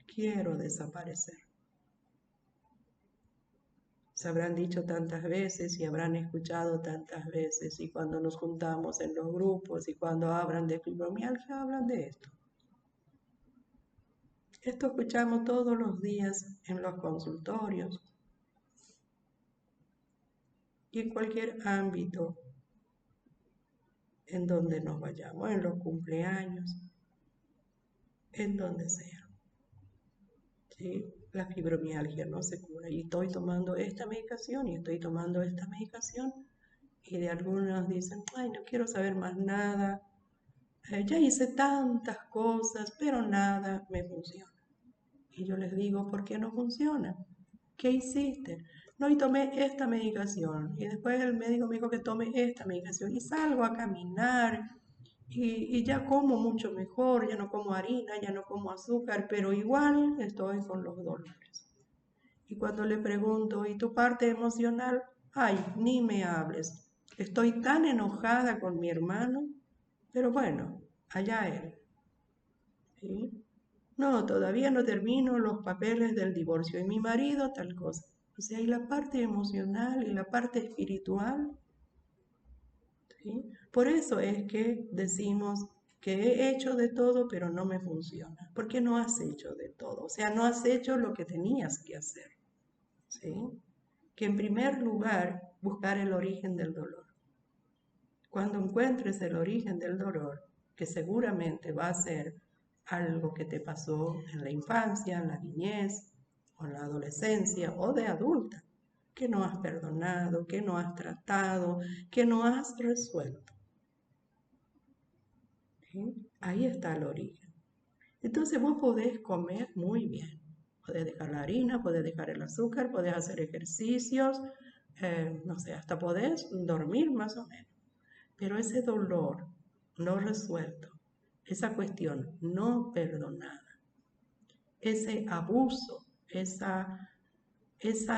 quiero desaparecer. Se habrán dicho tantas veces y habrán escuchado tantas veces, y cuando nos juntamos en los grupos y cuando hablan de fibromialgia hablan de esto. Esto escuchamos todos los días en los consultorios y en cualquier ámbito en donde nos vayamos, en los cumpleaños, en donde sea. ¿Sí? La fibromialgia no se cura y estoy tomando esta medicación y estoy tomando esta medicación, y de algunos dicen, ay, no quiero saber más nada, ya hice tantas cosas, pero nada me funciona. Y yo les digo, ¿por qué no funciona? ¿Qué hiciste? No, y tomé esta medicación. Y después el médico me dijo que tome esta medicación. Y salgo a caminar y ya como mucho mejor, ya no como harina, ya no como azúcar, pero igual estoy con los dolores. Y cuando le pregunto, ¿y tu parte emocional? Ay, ni me hables. Estoy tan enojada con mi hermano, pero bueno, allá él. ¿Sí? No, todavía no termino los papeles del divorcio y mi marido tal cosa. O sea, y la parte emocional y la parte espiritual. ¿Sí? Por eso es que decimos que he hecho de todo, pero no me funciona. Porque no has hecho de todo. O sea, no has hecho lo que tenías que hacer. ¿Sí? Que en primer lugar, buscar el origen del dolor. Cuando encuentres el origen del dolor, que seguramente va a ser algo que te pasó en la infancia, en la niñez, o en la adolescencia, o de adulta, que no has perdonado, que no has tratado, que no has resuelto. ¿Sí? Ahí está el origen. Entonces vos podés comer muy bien. Podés dejar la harina, podés dejar el azúcar, podés hacer ejercicios, no sé, hasta podés dormir más o menos. Pero ese dolor no resuelto, esa cuestión no perdonada, ese abuso, esa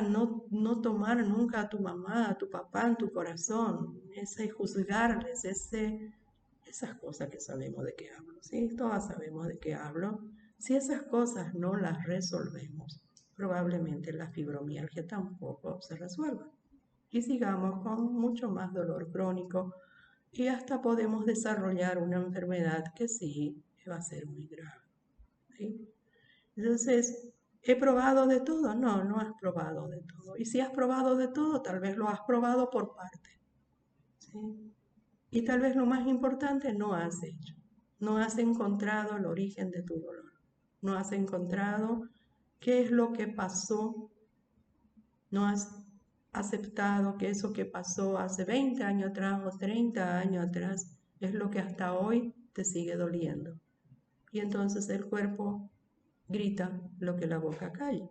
no tomar nunca a tu mamá, a tu papá en tu corazón, ese juzgarles, esas cosas que sabemos de qué hablo, ¿sí? Todas sabemos de qué hablo. Si esas cosas no las resolvemos, probablemente la fibromialgia tampoco se resuelva. Y sigamos con mucho más dolor crónico y hasta podemos desarrollar una enfermedad que sí va a ser muy grave, ¿sí? Entonces, ¿he probado de todo? No, no has probado de todo. Y si has probado de todo, tal vez lo has probado por parte, ¿sí? Y tal vez lo más importante, no has hecho. No has encontrado el origen de tu dolor. No has encontrado qué es lo que pasó. No has aceptado que eso que pasó hace 20 años atrás o 30 años atrás es lo que hasta hoy te sigue doliendo. Y entonces el cuerpo grita lo que la boca calla.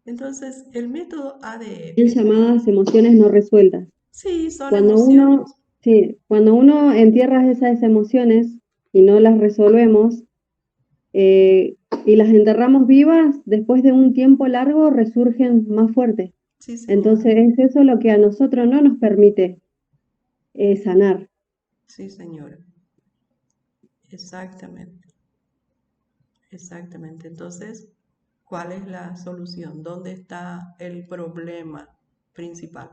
Entonces, el método ADF, Llamadas emociones no resueltas. sí, son Cuando emociones. cuando uno entierra esas emociones y no las resolvemos, y las enterramos vivas, después de un tiempo largo resurgen más fuertes. Sí, señor. Entonces es eso lo que a nosotros no nos permite sanar. Sí, señora. Exactamente. Exactamente. Entonces, ¿cuál es la solución? ¿Dónde está el problema principal?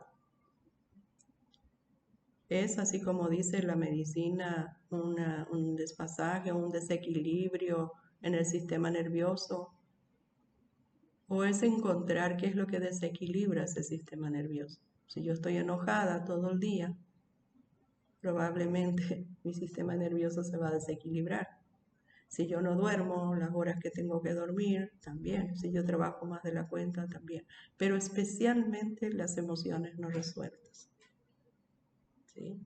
Es así como dice la medicina, un desfasaje, un desequilibrio en el sistema nervioso, o es encontrar qué es lo que desequilibra ese sistema nervioso. Si yo estoy enojada todo el día, probablemente mi sistema nervioso se va a desequilibrar. Si yo no duermo las horas que tengo que dormir, también. Si yo trabajo más de la cuenta, también. Pero especialmente las emociones no resueltas, ¿sí?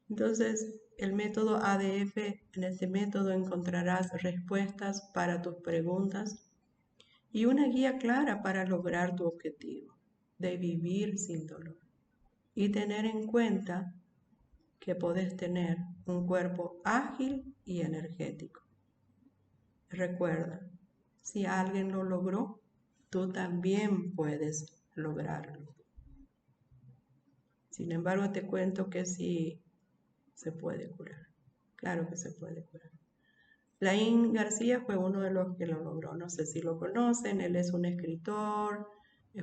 Entonces, el método ADF, en este método encontrarás respuestas para tus preguntas y una guía clara para lograr tu objetivo de vivir sin dolor. Y tener en cuenta que podés tener un cuerpo ágil y energético. Recuerda, si alguien lo logró, tú también puedes lograrlo. Sin embargo, te cuento que sí se puede curar. Claro que se puede curar. Laín García fue uno de los que lo logró. No sé si lo conocen. Él es un escritor,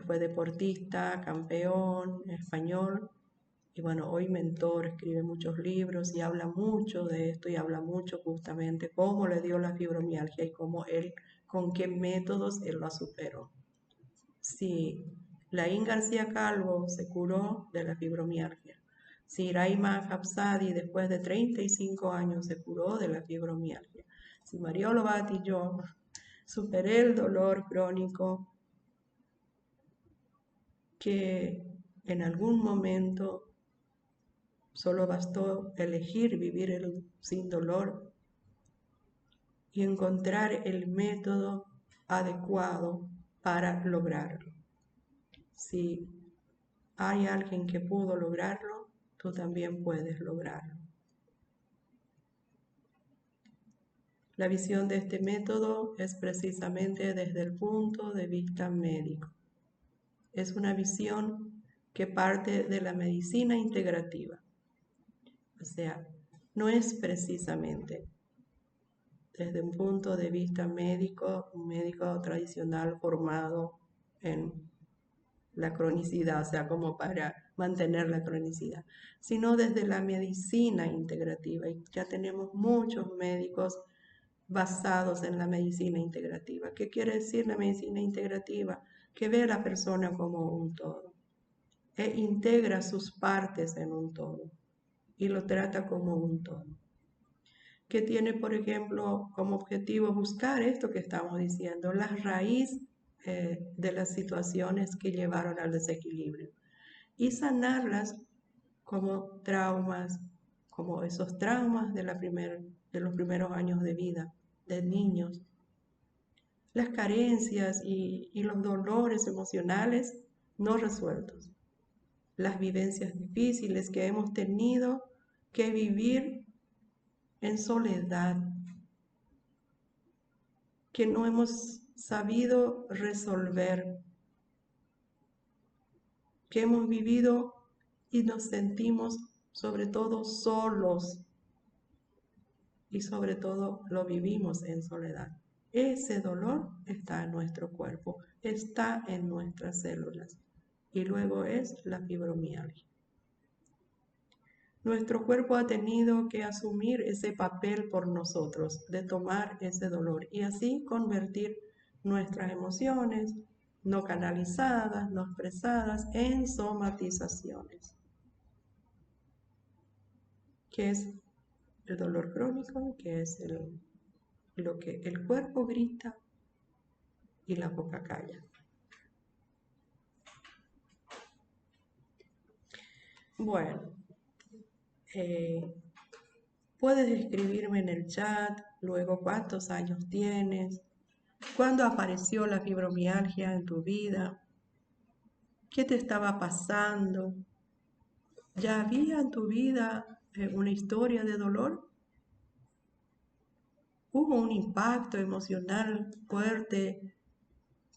fue deportista, campeón, español. Y bueno, hoy mentor, escribe muchos libros y habla mucho de esto y habla mucho justamente cómo le dio la fibromialgia y cómo él, con qué métodos él la superó. Sí, Laín García Calvo se curó de la fibromialgia. Si Raima Hapsadi después de 35 años se curó de la fibromialgia. Si María Lobat y yo superé el dolor crónico que en algún momento solo bastó elegir vivir sin dolor y encontrar el método adecuado para lograrlo. Si hay alguien que pudo lograrlo, tú también puedes lograrlo. La visión de este método es precisamente desde el punto de vista médico. Es una visión que parte de la medicina integrativa. O sea, no es precisamente desde un punto de vista médico, un médico tradicional formado en la cronicidad, o sea, como para mantener la cronicidad, sino desde la medicina integrativa. Y ya tenemos muchos médicos basados en la medicina integrativa. ¿Qué quiere decir la medicina integrativa? Que ve a la persona como un todo e integra sus partes en un todo y lo trata como un todo. Que tiene, por ejemplo, como objetivo buscar esto que estamos diciendo, la raíz de las situaciones que llevaron al desequilibrio y sanarlas como traumas, como esos traumas de los primeros años de vida de niños, las carencias y los dolores emocionales no resueltos, las vivencias difíciles que hemos tenido que vivir en soledad, que no hemos sabido resolver, que hemos vivido y nos sentimos sobre todo solos y sobre todo lo vivimos en soledad. Ese dolor está en nuestro cuerpo, está en nuestras células y luego es la fibromialgia. Nuestro cuerpo ha tenido que asumir ese papel por nosotros, de tomar ese dolor y así convertir nuestras emociones no canalizadas, no expresadas, en somatizaciones, que es el dolor crónico, que es lo que el cuerpo grita y la boca calla. Bueno, puedes escribirme en el chat luego cuántos años tienes, cuándo apareció la fibromialgia en tu vida, qué te estaba pasando, ¿ya había en tu vida una historia de dolor? ¿Hubo un impacto emocional fuerte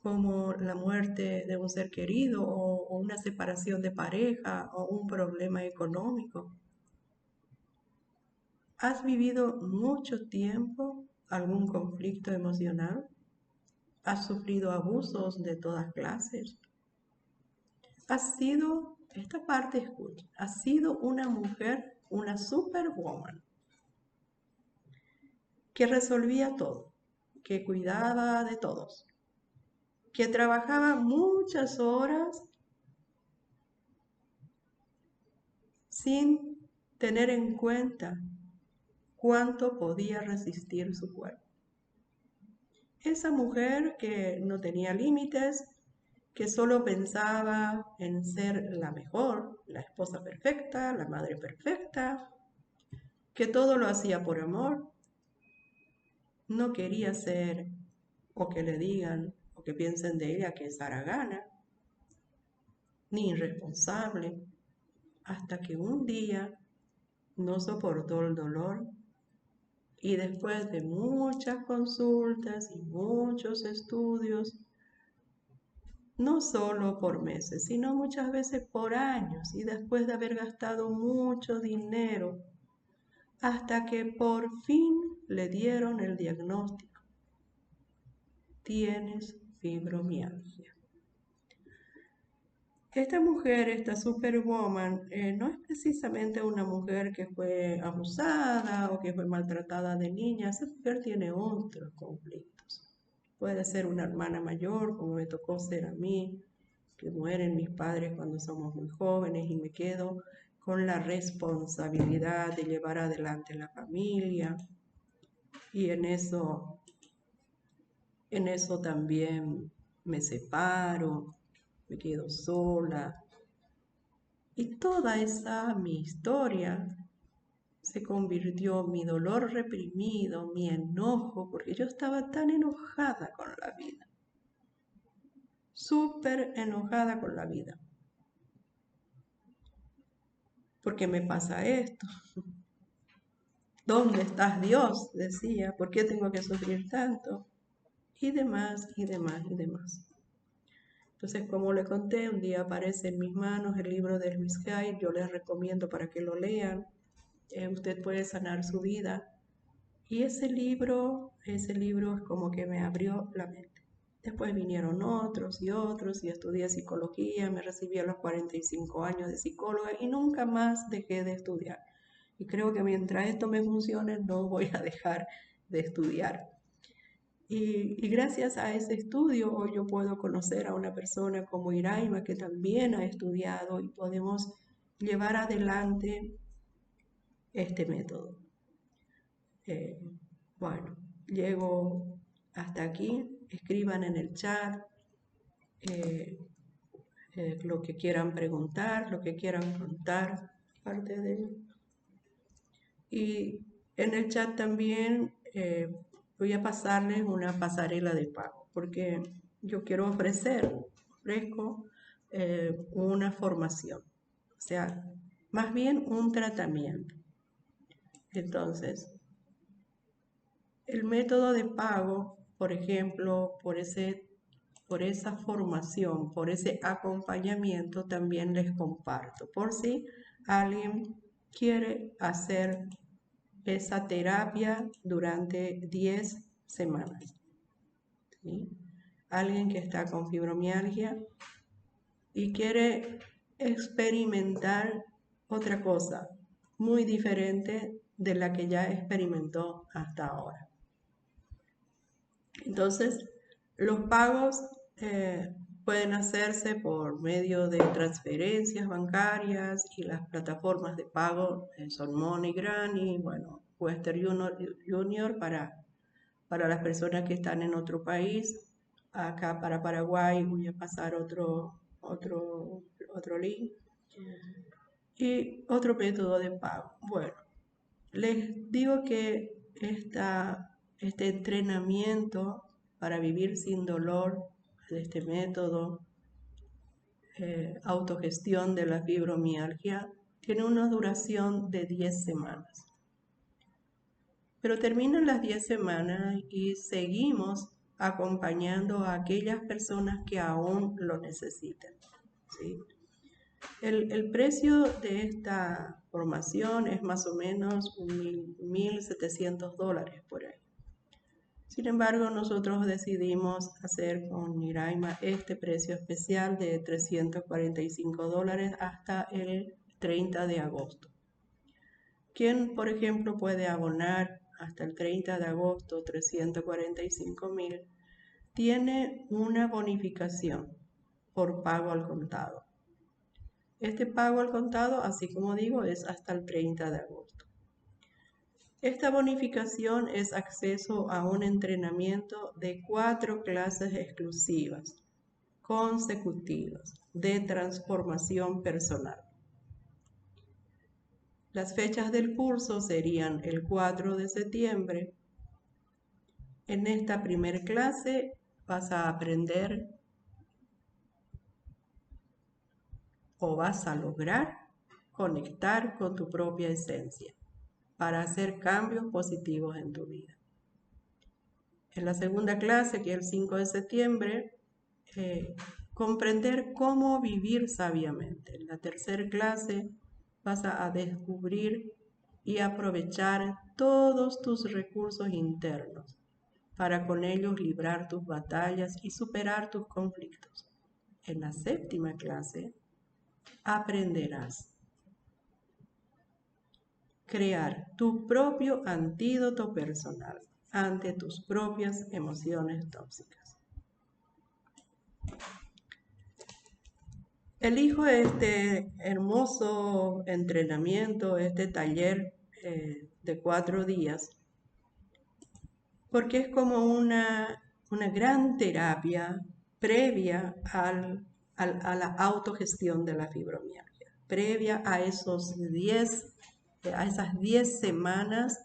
como la muerte de un ser querido o una separación de pareja o un problema económico? ¿Has vivido mucho tiempo algún conflicto emocional? ¿Has sufrido abusos de todas clases? ¿Has sido, esta parte escucha, has sido una mujer, una superwoman, que resolvía todo, que cuidaba de todos, que trabajaba muchas horas sin tener en cuenta cuánto podía resistir su cuerpo? Esa mujer que no tenía límites, que solo pensaba en ser la mejor, la esposa perfecta, la madre perfecta, que todo lo hacía por amor, no quería ser o que le digan o que piensen de ella que es haragana, ni irresponsable, hasta que un día no soportó el dolor y después de muchas consultas y muchos estudios, no solo por meses, sino muchas veces por años, y después de haber gastado mucho dinero, hasta que por fin le dieron el diagnóstico: tienes fibromialgia. Esta mujer, esta superwoman, no es precisamente una mujer que fue abusada o que fue maltratada de niña. Esa mujer tiene otros conflictos. Puede ser una hermana mayor, como me tocó ser a mí, que mueren mis padres cuando somos muy jóvenes y me quedo con la responsabilidad de llevar adelante la familia. Y en eso también me separo, me quedo sola. Y toda esa mi historia se convirtió, mi dolor reprimido, mi enojo, porque yo estaba tan enojada con la vida, súper enojada con la vida. ¿Por qué me pasa esto? ¿Dónde estás, Dios? Decía, ¿por qué tengo que sufrir tanto? Y demás, y demás, y demás. Entonces, como le conté, un día aparece en mis manos el libro de Luis Hay. Yo les recomiendo para que lo lean. Usted puede sanar su vida. Y ese libro es como que me abrió la mente. Después vinieron otros y otros, y estudié psicología, me recibí a los 45 años de psicóloga y nunca más dejé de estudiar. Y creo que mientras esto me funcione, no voy a dejar de estudiar. Y gracias a ese estudio, hoy yo puedo conocer a una persona como Iraima, que también ha estudiado, y podemos llevar adelante este método. Bueno, llego hasta aquí. Escriban en el chat lo que quieran preguntar, lo que quieran contar, parte de él. Y en el chat también voy a pasarles una pasarela de pago, porque yo quiero ofrezco una formación, o sea, más bien un tratamiento. Entonces, el método de pago por ejemplo, por esa formación, por ese acompañamiento, también les comparto. Por si alguien quiere hacer esa terapia durante 10 semanas. ¿Sí? Alguien que está con fibromialgia y quiere experimentar otra cosa muy diferente de la que ya experimentó hasta ahora. Entonces, los pagos pueden hacerse por medio de transferencias bancarias y las plataformas de pago son MoneyGram y bueno, Western Junior para las personas que están en otro país. Acá para Paraguay voy a pasar otro link. Y otro método de pago. Bueno, les digo que este entrenamiento para vivir sin dolor de este método, autogestión de la fibromialgia, tiene una duración de 10 semanas. Pero terminan las 10 semanas y seguimos acompañando a aquellas personas que aún lo necesitan. ¿Sí? El precio de esta formación es más o menos $1.700 por ahí. Sin embargo, nosotros decidimos hacer con Niraima este precio especial de $345 hasta el 30 de agosto. Quien, por ejemplo, puede abonar hasta el 30 de agosto 345.000, tiene una bonificación por pago al contado. Este pago al contado, así como digo, es hasta el 30 de agosto. Esta bonificación es acceso a un entrenamiento de 4 clases exclusivas, consecutivas, de transformación personal. Las fechas del curso serían el 4 de septiembre. En esta primera clase vas a aprender o vas a lograr conectar con tu propia esencia para hacer cambios positivos en tu vida. En la segunda clase, que es el 5 de septiembre, comprender cómo vivir sabiamente. En la tercera clase vas a descubrir y aprovechar todos tus recursos internos para con ellos librar tus batallas y superar tus conflictos. En la séptima clase aprenderás crear tu propio antídoto personal ante tus propias emociones tóxicas. Elijo este hermoso entrenamiento, este taller de 4 días, porque es como una gran terapia previa a la autogestión de la fibromialgia, previa a esas 10 semanas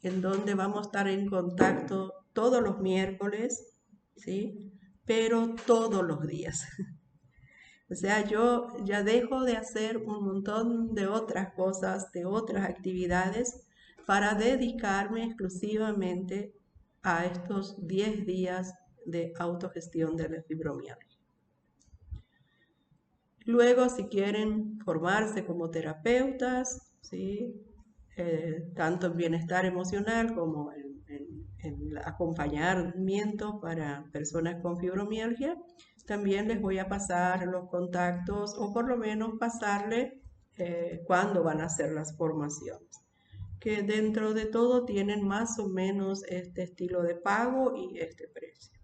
en donde vamos a estar en contacto todos los miércoles, ¿sí? Pero todos los días. O sea, yo ya dejo de hacer un montón de otras cosas, de otras actividades, para dedicarme exclusivamente a estos 10 días de autogestión de la fibromialgia. Luego, si quieren formarse como terapeutas, ¿sí? Tanto en bienestar emocional como en acompañamiento para personas con fibromialgia, también les voy a pasar los contactos o por lo menos pasarle cuándo van a hacer las formaciones, que dentro de todo tienen más o menos este estilo de pago y este precio.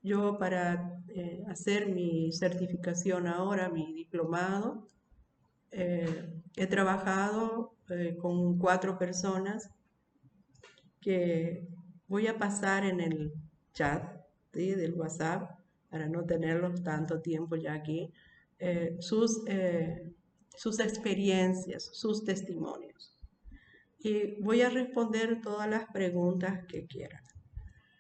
Yo para hacer mi certificación ahora, mi diplomado, he trabajado con 4 personas que voy a pasar en el chat, ¿sí? Del WhatsApp, para no tenerlos tanto tiempo ya aquí, sus experiencias, sus testimonios. Y voy a responder todas las preguntas que quieran.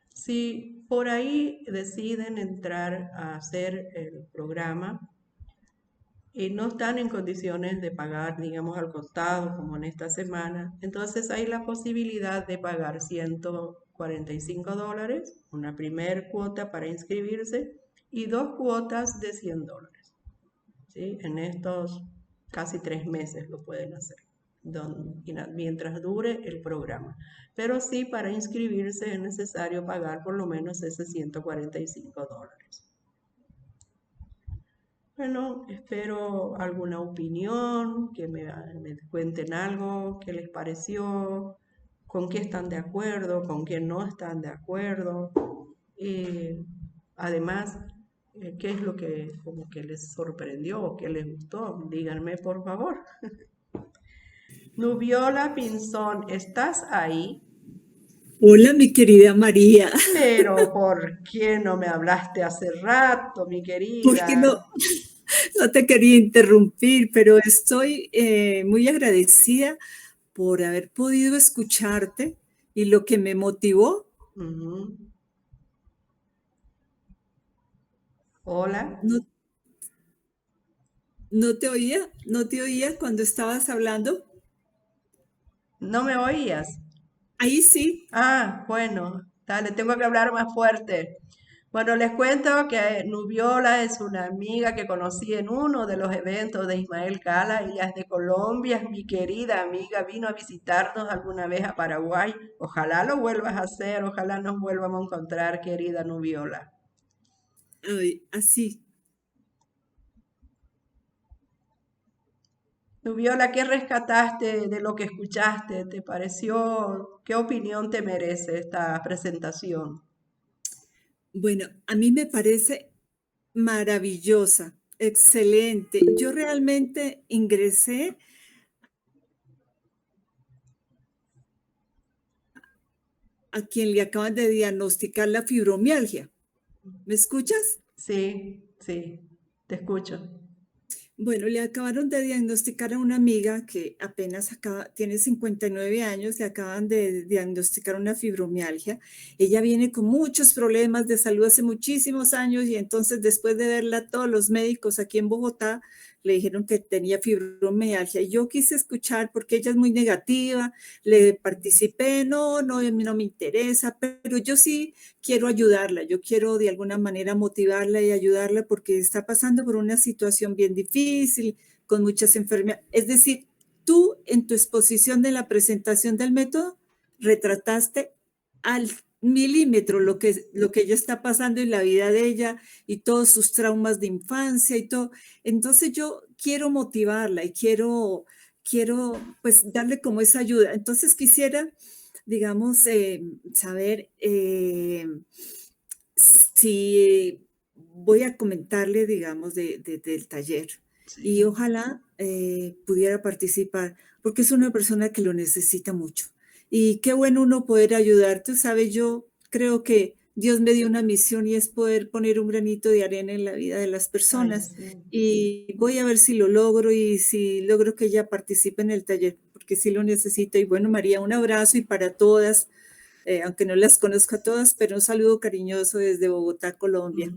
Si por ahí deciden entrar a hacer el programa, y no están en condiciones de pagar, digamos, al costado, como en esta semana. Entonces hay la posibilidad de pagar $145, una primer cuota para inscribirse y 2 cuotas de $100. ¿Sí? En estos casi 3 meses lo pueden hacer, mientras dure el programa. Pero sí, para inscribirse es necesario pagar por lo menos ese $145. Bueno, espero alguna opinión, que me cuenten algo, qué les pareció, con qué están de acuerdo, con qué no están de acuerdo. Además, qué es lo que como que les sorprendió o qué les gustó. Díganme, por favor. Nubiola Pinzón, ¿estás ahí? Hola, mi querida María. Pero ¿por qué no me hablaste hace rato, mi Porque no, querida? no te quería interrumpir, pero estoy muy agradecida por haber podido escucharte y lo que me motivó. Ujú. Hola, No, no te oía cuando estabas hablando. ¿no me oías? Ahí sí. Ah, bueno, dale, tengo que hablar más fuerte. Bueno, les cuento que Nubiola es una amiga que conocí en uno de los eventos de Ismael Cala. Ella es de Colombia, es mi querida amiga, vino a visitarnos alguna vez a Paraguay. Ojalá lo vuelvas a hacer, ojalá nos vuelvamos a encontrar, querida Nubiola. Ay, así. Nubiola, ¿qué rescataste de lo que escuchaste? ¿Te pareció? ¿Qué opinión te merece esta presentación? Bueno, a mí me parece maravillosa, excelente. Yo realmente ingresé a quien le acaban de diagnosticar la fibromialgia. ¿Me escuchas? Sí, sí, te escucho. Bueno, le acabaron de diagnosticar a una amiga que apenas tiene 59 años, le acaban de diagnosticar una fibromialgia. Ella viene con muchos problemas de salud hace muchísimos años y entonces después de verla a todos los médicos aquí en Bogotá, le dijeron que tenía fibromialgia. Y yo quise escuchar porque ella es muy negativa, le participé, no, a mí no me interesa, pero yo sí quiero ayudarla, yo quiero de alguna manera motivarla y ayudarla porque está pasando por una situación bien difícil, con muchas enfermedades. Es decir, tú en tu exposición de la presentación del método retrataste al milímetro lo que ella está pasando en la vida de ella y todos sus traumas de infancia y todo. Entonces yo quiero motivarla y quiero pues darle como esa ayuda. Entonces quisiera digamos, saber si voy a comentarle, digamos, del taller y Sí. ojalá pudiera participar, porque es una persona que lo necesita mucho. Y qué bueno uno poder ayudar. Tú sabes, yo creo que Dios me dio una misión y es poder poner un granito de arena en la vida de las Ay, personas. sí. Y voy a ver si lo logro y si logro que ella participe en el taller, porque sí lo necesito. Y bueno, María, un abrazo y para todas, aunque no las conozco a todas, pero un saludo cariñoso desde Bogotá, Colombia.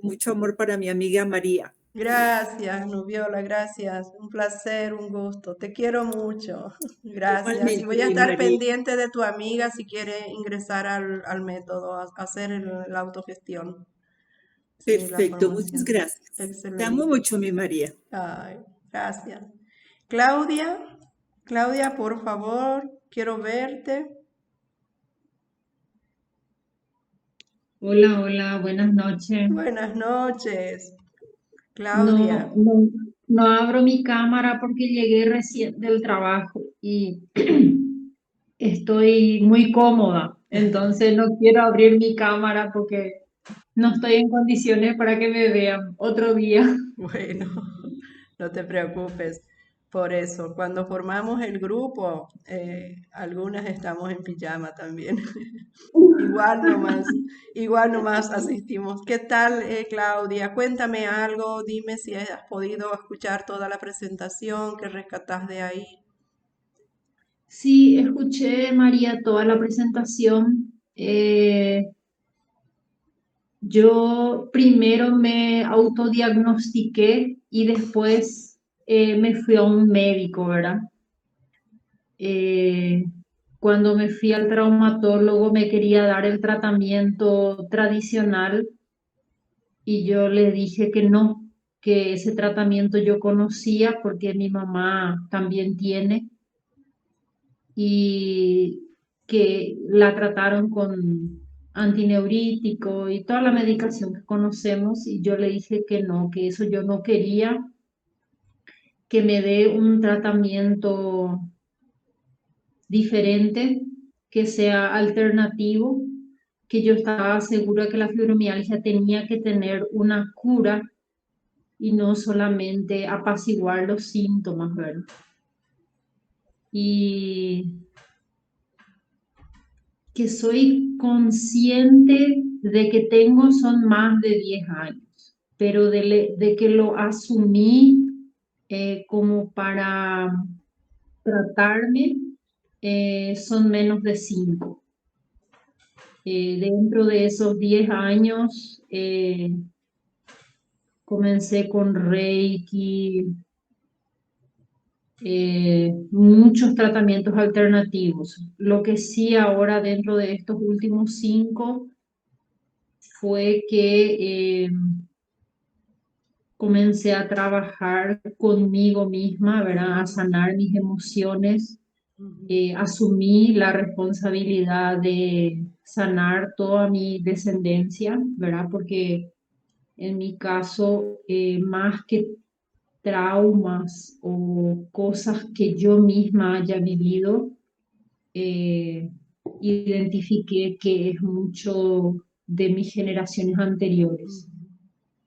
Mucho amor para mi amiga María. Gracias, Nubiola, gracias. Un placer, un gusto. Te quiero mucho. Gracias. Y Igualmente, voy a mi estar María. pendiente de tu amiga si quiere ingresar al método, a hacer la autogestión. Sí, la Perfecto, muchas formación. gracias. Te amo Excelente. mucho, mi María. Ay, gracias. Claudia, Claudia, por favor, quiero verte. Hola, hola, buenas noches. Buenas noches, No, Claudia. no, no abro mi cámara porque llegué recién del trabajo y estoy muy cómoda. Entonces no quiero abrir mi cámara porque no estoy en condiciones para que me vean otro día. Bueno, no te preocupes por eso. Cuando formamos el grupo, algunas estamos en pijama también. Igual nomás, igual nomás asistimos. ¿Qué tal, Claudia? Cuéntame algo, dime si has podido escuchar toda la presentación, qué rescatás de ahí. Sí, escuché, María, toda la presentación. Yo yo primero me autodiagnostiqué y después me fui a un médico, ¿verdad? Eh, Cuando me fui al traumatólogo me quería dar el tratamiento tradicional y yo le dije que no, que ese tratamiento yo conocía porque mi mamá también tiene y que la trataron con antineurítico y toda la medicación que conocemos y yo le dije que no, que eso yo no quería, que me dé un tratamiento diferente, que sea alternativo, que yo estaba segura que la fibromialgia tenía que tener una cura y no solamente apaciguar los síntomas, ¿verdad? Y que soy consciente de que tengo son más de 10 años, pero de que lo asumí como para tratarme son menos de 5. Dentro de esos 10 años comencé con Reiki, muchos tratamientos alternativos. Lo que sí ahora dentro de estos últimos 5 fue que comencé a trabajar conmigo misma, ¿verdad? A sanar mis emociones. Asumí la responsabilidad de sanar toda mi descendencia, ¿verdad? Porque en mi caso, más que traumas o cosas que yo misma haya vivido, eh, identifiqué que es mucho de mis generaciones anteriores.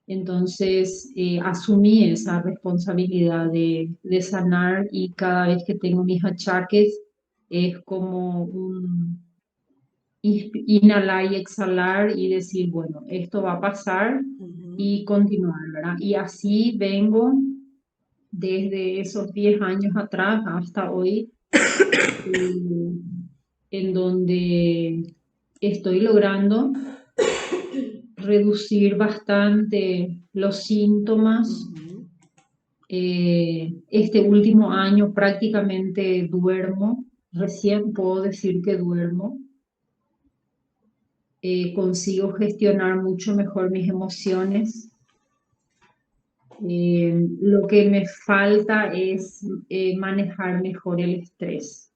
Entonces, asumí esa responsabilidad de sanar y cada vez que tengo mis achaques es como un inhalar y exhalar y decir, bueno, esto va a pasar y continuar, ¿verdad? Y así vengo desde esos 10 años atrás hasta hoy, eh, en donde estoy logrando reducir bastante los síntomas. Este último año prácticamente duermo, recién puedo decir que duermo. Consigo gestionar mucho mejor mis emociones. Lo que me falta es manejar mejor el estrés.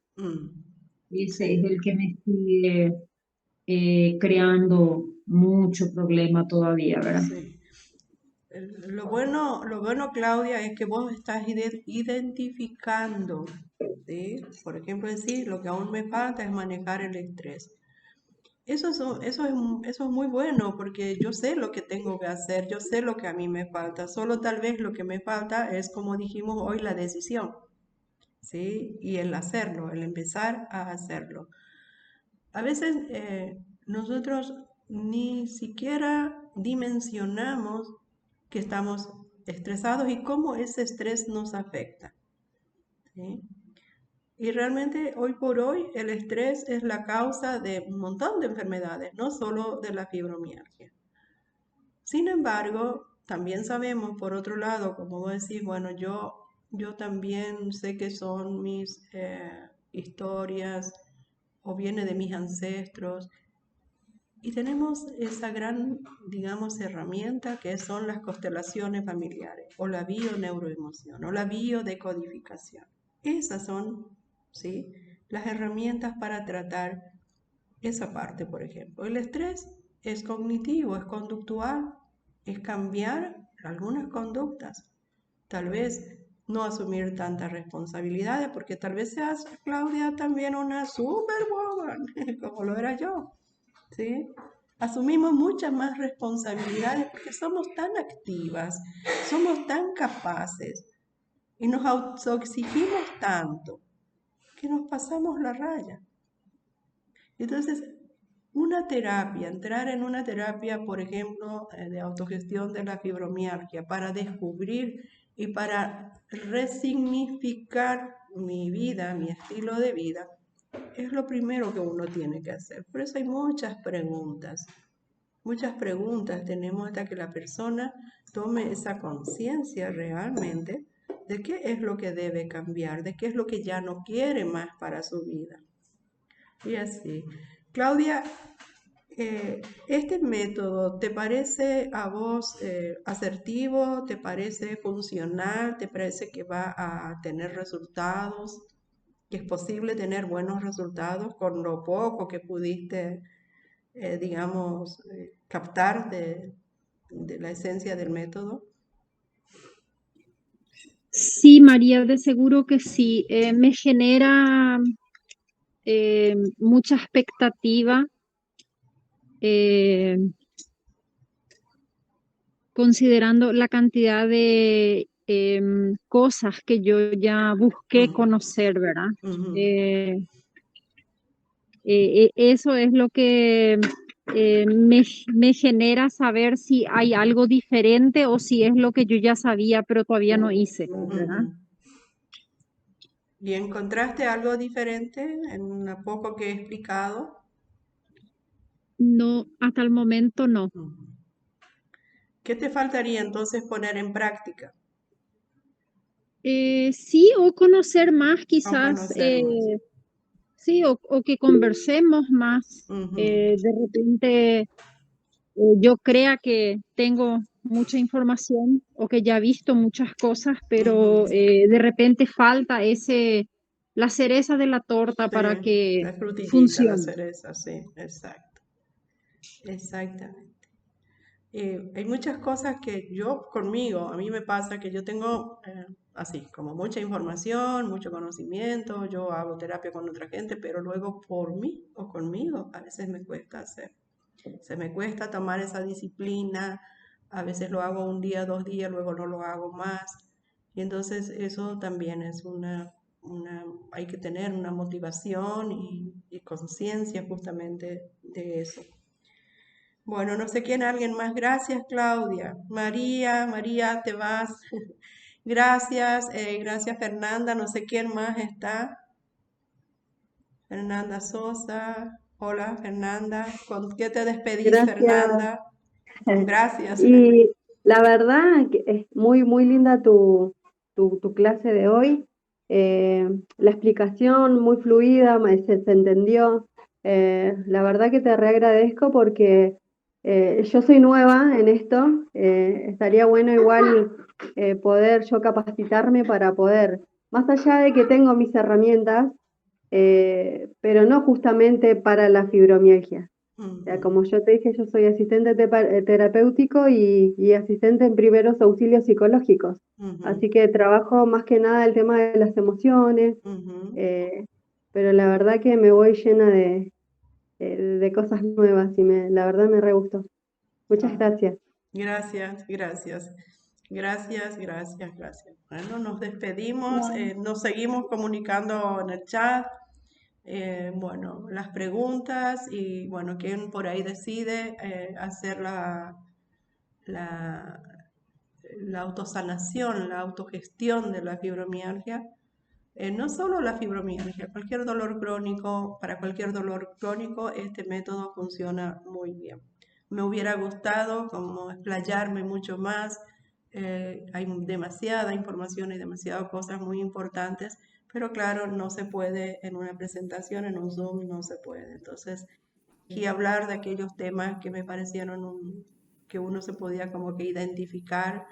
Ese es el que me sigue creando mucho problema todavía, ¿verdad? Sí. Lo bueno, Claudia, es que vos estás identificando, ¿sí? Por ejemplo, decir, lo que aún me falta es manejar el estrés. Eso es muy bueno porque yo sé lo que tengo que hacer, yo sé lo que a mí me falta, solo tal vez lo que me falta es, como dijimos hoy, la decisión, ¿sí? Y el hacerlo, el empezar a hacerlo. A veces nosotros ni siquiera dimensionamos que estamos estresados y cómo ese estrés nos afecta, ¿sí? Y realmente hoy por hoy el estrés es la causa de un montón de enfermedades, no solo de la fibromialgia. Sin embargo, también sabemos, por otro lado, como vos decís, bueno, yo también sé que son mis historias o viene de mis ancestros. Y tenemos esa gran, digamos, herramienta que son las constelaciones familiares o la bioneuroemoción o la biodecodificación. Esas son, ¿sí?, las herramientas para tratar esa parte, por ejemplo. El estrés es cognitivo, es conductual, es cambiar algunas conductas. Tal vez no asumir tantas responsabilidades, porque tal vez seas, Claudia, también una superwoman, como lo era yo, ¿sí? Asumimos muchas más responsabilidades porque somos tan activas, somos tan capaces y nos autoexigimos tanto que nos pasamos la raya. Entonces, una terapia, entrar en una terapia, por ejemplo, de autogestión de la fibromialgia, para descubrir y para resignificar mi vida, mi estilo de vida, es lo primero que uno tiene que hacer. Por eso hay muchas preguntas. muchas preguntas tenemos hasta que la persona tome esa conciencia realmente de qué es lo que debe cambiar, de qué es lo que ya no quiere más para su vida. Y así. Claudia, ¿este método te parece a vos asertivo? ¿Te parece funcional? ¿Te parece que va a tener resultados? ¿Que es posible tener buenos resultados con lo poco que pudiste, digamos, captar de la esencia del método? Sí, María, de seguro que sí. Me genera mucha expectativa, eh, considerando la cantidad de cosas que yo ya busqué Ujú, conocer, ¿verdad? ujú. Eso es lo que me genera saber si hay algo diferente o si es lo que yo ya sabía, pero todavía no hice, ¿verdad? Ujú. ¿Y encontraste algo diferente en lo poco que he explicado? No, hasta el momento no. Ujú. ¿Qué te faltaría entonces poner en práctica Sí, o conocer más o quizás, conocer más? sí, o que conversemos más. Ujú, De repente yo crea que tengo mucha información o que ya he visto muchas cosas, pero ujú. de repente falta la cereza de la torta Sí, para que la frutillita, la funcione. cereza, sí, exacto, exactamente. Hay muchas cosas que yo conmigo, a mí me pasa que yo tengo así, como mucha información, mucho conocimiento, yo hago terapia con otra gente, pero luego por mí o conmigo a veces me cuesta hacer. Se me cuesta tomar esa disciplina, a veces lo hago un día, 2 días, luego no lo hago más. Y entonces eso también es hay que tener una motivación y conciencia justamente de eso. Bueno, no sé quién, alguien más. Gracias, Claudia. María, María, te vas. Gracias, gracias, Fernanda. No sé quién más está. Fernanda Sosa. Hola, Fernanda. ¿Con qué te despedís, Gracias. Fernanda? Con gracias. Y la verdad que es muy, muy linda tu clase de hoy. La explicación muy fluida, se entendió. La verdad que te reagradezco porque yo soy nueva en esto. Estaría bueno igual poder yo capacitarme para poder, más allá de que tengo mis herramientas, pero no justamente para la fibromialgia. O sea, Ujú, como yo te dije, yo soy asistente terapéutico y asistente en primeros auxilios psicológicos. ujú, Así que trabajo más que nada el tema de las emociones, ujú. eh, pero la verdad que me voy llena de cosas nuevas y la verdad me re gustó. Muchas Ah, gracias. gracias, gracias. Gracias, gracias, gracias. Bueno, nos despedimos, No, nos seguimos comunicando en el chat. Bueno, las preguntas y bueno, quien por ahí decide hacer la, la autosanación, la autogestión de la fibromialgia. No solo la fibromialgia, cualquier dolor crónico, para cualquier dolor crónico este método funciona muy bien. Me hubiera gustado como explayarme mucho más, hay demasiada información y demasiadas cosas muy importantes, pero claro, no se puede en una presentación, en un Zoom, no se puede. Entonces, y hablar de aquellos temas que me parecieron que uno se podía como que identificar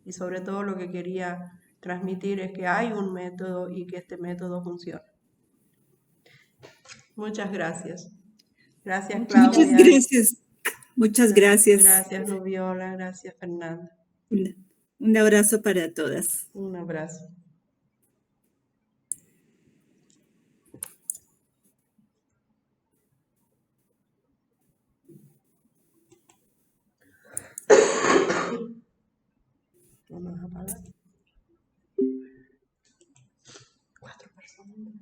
y sobre todo lo que quería transmitir es que hay un método y que este método funciona. Muchas gracias. Gracias, muchas Muchas Claudia. gracias. gracias. Muchas gracias. Gracias, Nubiola. Gracias, Fernanda. Un abrazo para todas. Un abrazo. Vamos a apagar. 4 personas.